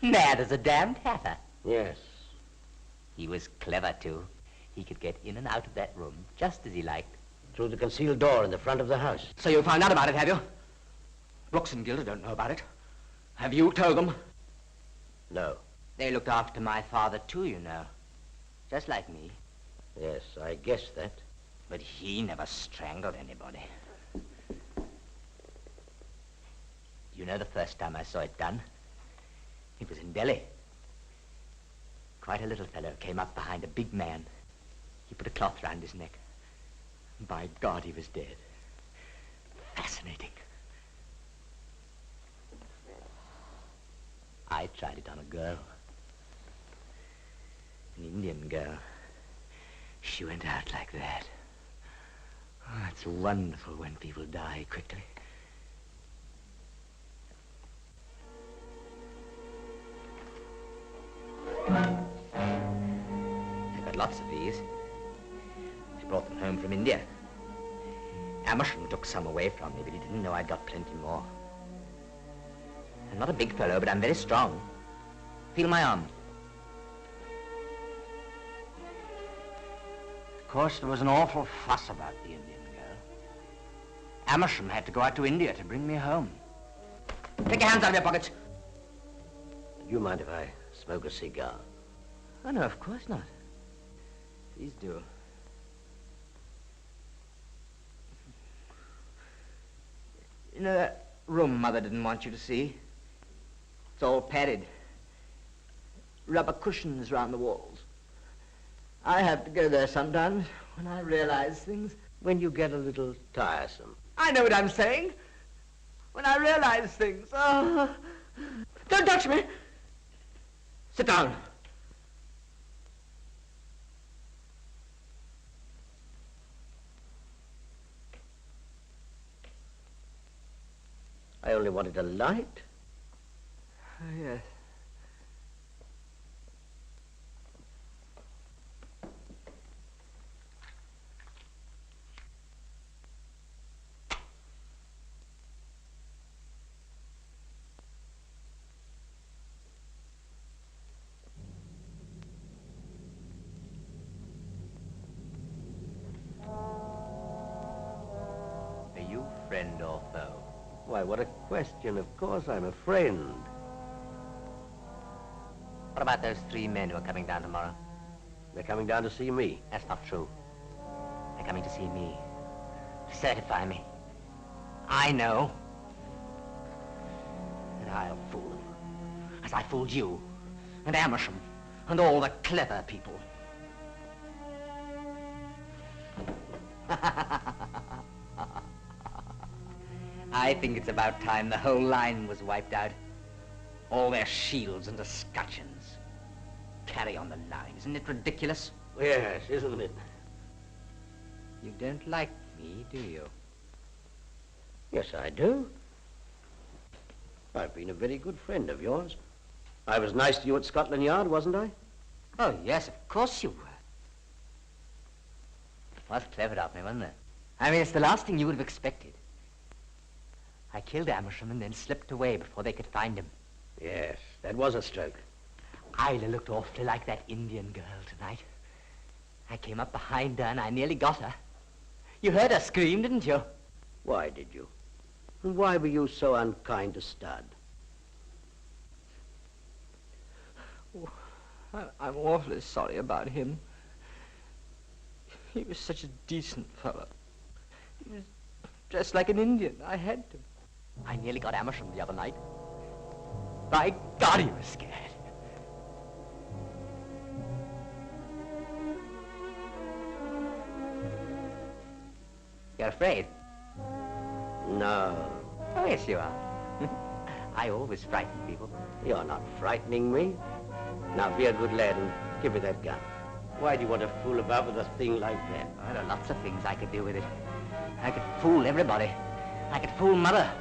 Speaker 2: Mad as a damned hatter.
Speaker 9: Yes.
Speaker 2: He was clever, too. he could get in and out of that room just as he liked.
Speaker 9: Through the concealed door in the front of the house.
Speaker 2: So you found out about it, have you? Brooks and Gilder don't know about it. Have you told them?
Speaker 9: No.
Speaker 2: They looked after my father, too, you know. Just like me.
Speaker 9: Yes, I guessed that.
Speaker 2: But he never strangled anybody. You know the first time I saw it done? It was in Delhi. Quite a little fellow came up behind a big man. He put a cloth round his neck. By God, he was dead. Fascinating. I tried it on a girl. An Indian girl. She went out like that. Oh, it's wonderful when people die quickly. I got lots of these. I brought them home from India. Amersham took some away from me, but he didn't know I'd got plenty more. I'm not a big fellow, but I'm very strong. Feel my arm. Of course, there was an awful fuss about the Indian girl. Amersham had to go out to India to bring me home. Take your hands out of your pockets.
Speaker 9: Do you mind if I smoke a cigar?
Speaker 2: Oh, no, of course not. Please do. You know that room Mother didn't want you to see? It's all padded. Rubber cushions round the walls. I have to go there sometimes when I realize things.
Speaker 9: When you get a little tiresome.
Speaker 2: I know what I'm saying. When I realize things. Oh. Don't touch me. Sit down.
Speaker 9: I only wanted a light.
Speaker 2: Oh, yes. Are you friend or foe?
Speaker 9: Why, what a question. Of course I'm a friend.
Speaker 2: What about those 3 men who are coming down tomorrow?
Speaker 9: They're coming down to see me.
Speaker 2: That's not true. They're coming to see me. To certify me. I know. And I'll fool them. As I fooled you. And Amersham. And all the clever people. I think it's about time the whole line was wiped out. All their shields and escutcheons. Carry on the line. Isn't it ridiculous?
Speaker 9: Yes, isn't it?
Speaker 2: You don't like me, do you?
Speaker 9: Yes, I do. I've been a very good friend of yours. I was nice to you at Scotland Yard, wasn't I?
Speaker 2: Oh, yes, of course you were. Was clever of me, wasn't it? I mean, it's the last thing you would have expected. I killed Amersham and then slipped away before they could find him.
Speaker 9: Yes, that was a stroke.
Speaker 2: Isla looked awfully like that Indian girl tonight. I came up behind her and I nearly got her. You heard her scream, didn't you?
Speaker 9: Why did you? And why were you so unkind to Stud?
Speaker 2: Oh, I'm awfully sorry about him. He was such a decent fellow. He was dressed like an Indian. I had to. I nearly got Amersham the other night. By God, he was scared. You're afraid?
Speaker 9: No.
Speaker 2: Oh, yes, you are. I always frighten people.
Speaker 9: You're not frightening me. Now, be a good lad and give me that gun. Why do you want to fool about with a thing like that?
Speaker 2: Oh, there are lots of things I could do with it. I could fool everybody. I could fool Mother.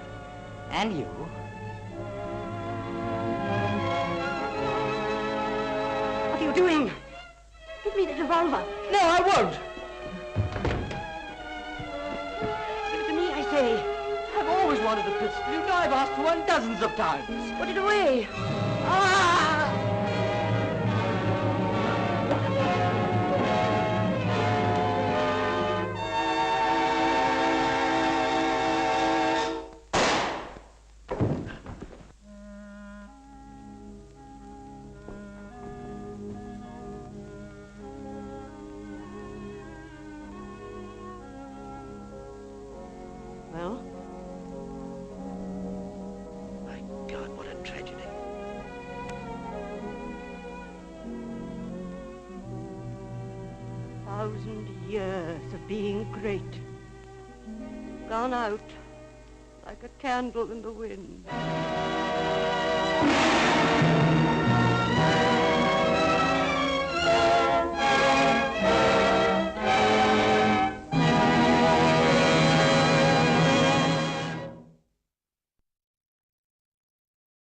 Speaker 2: And you.
Speaker 10: What are you doing? Give me the revolver.
Speaker 2: No, I won't.
Speaker 10: Give it to me, I say.
Speaker 2: I've always wanted a pistol. You know I've asked for one dozens of times.
Speaker 10: Put it away.
Speaker 2: Ah!
Speaker 4: being great. Gone out like a candle in the wind.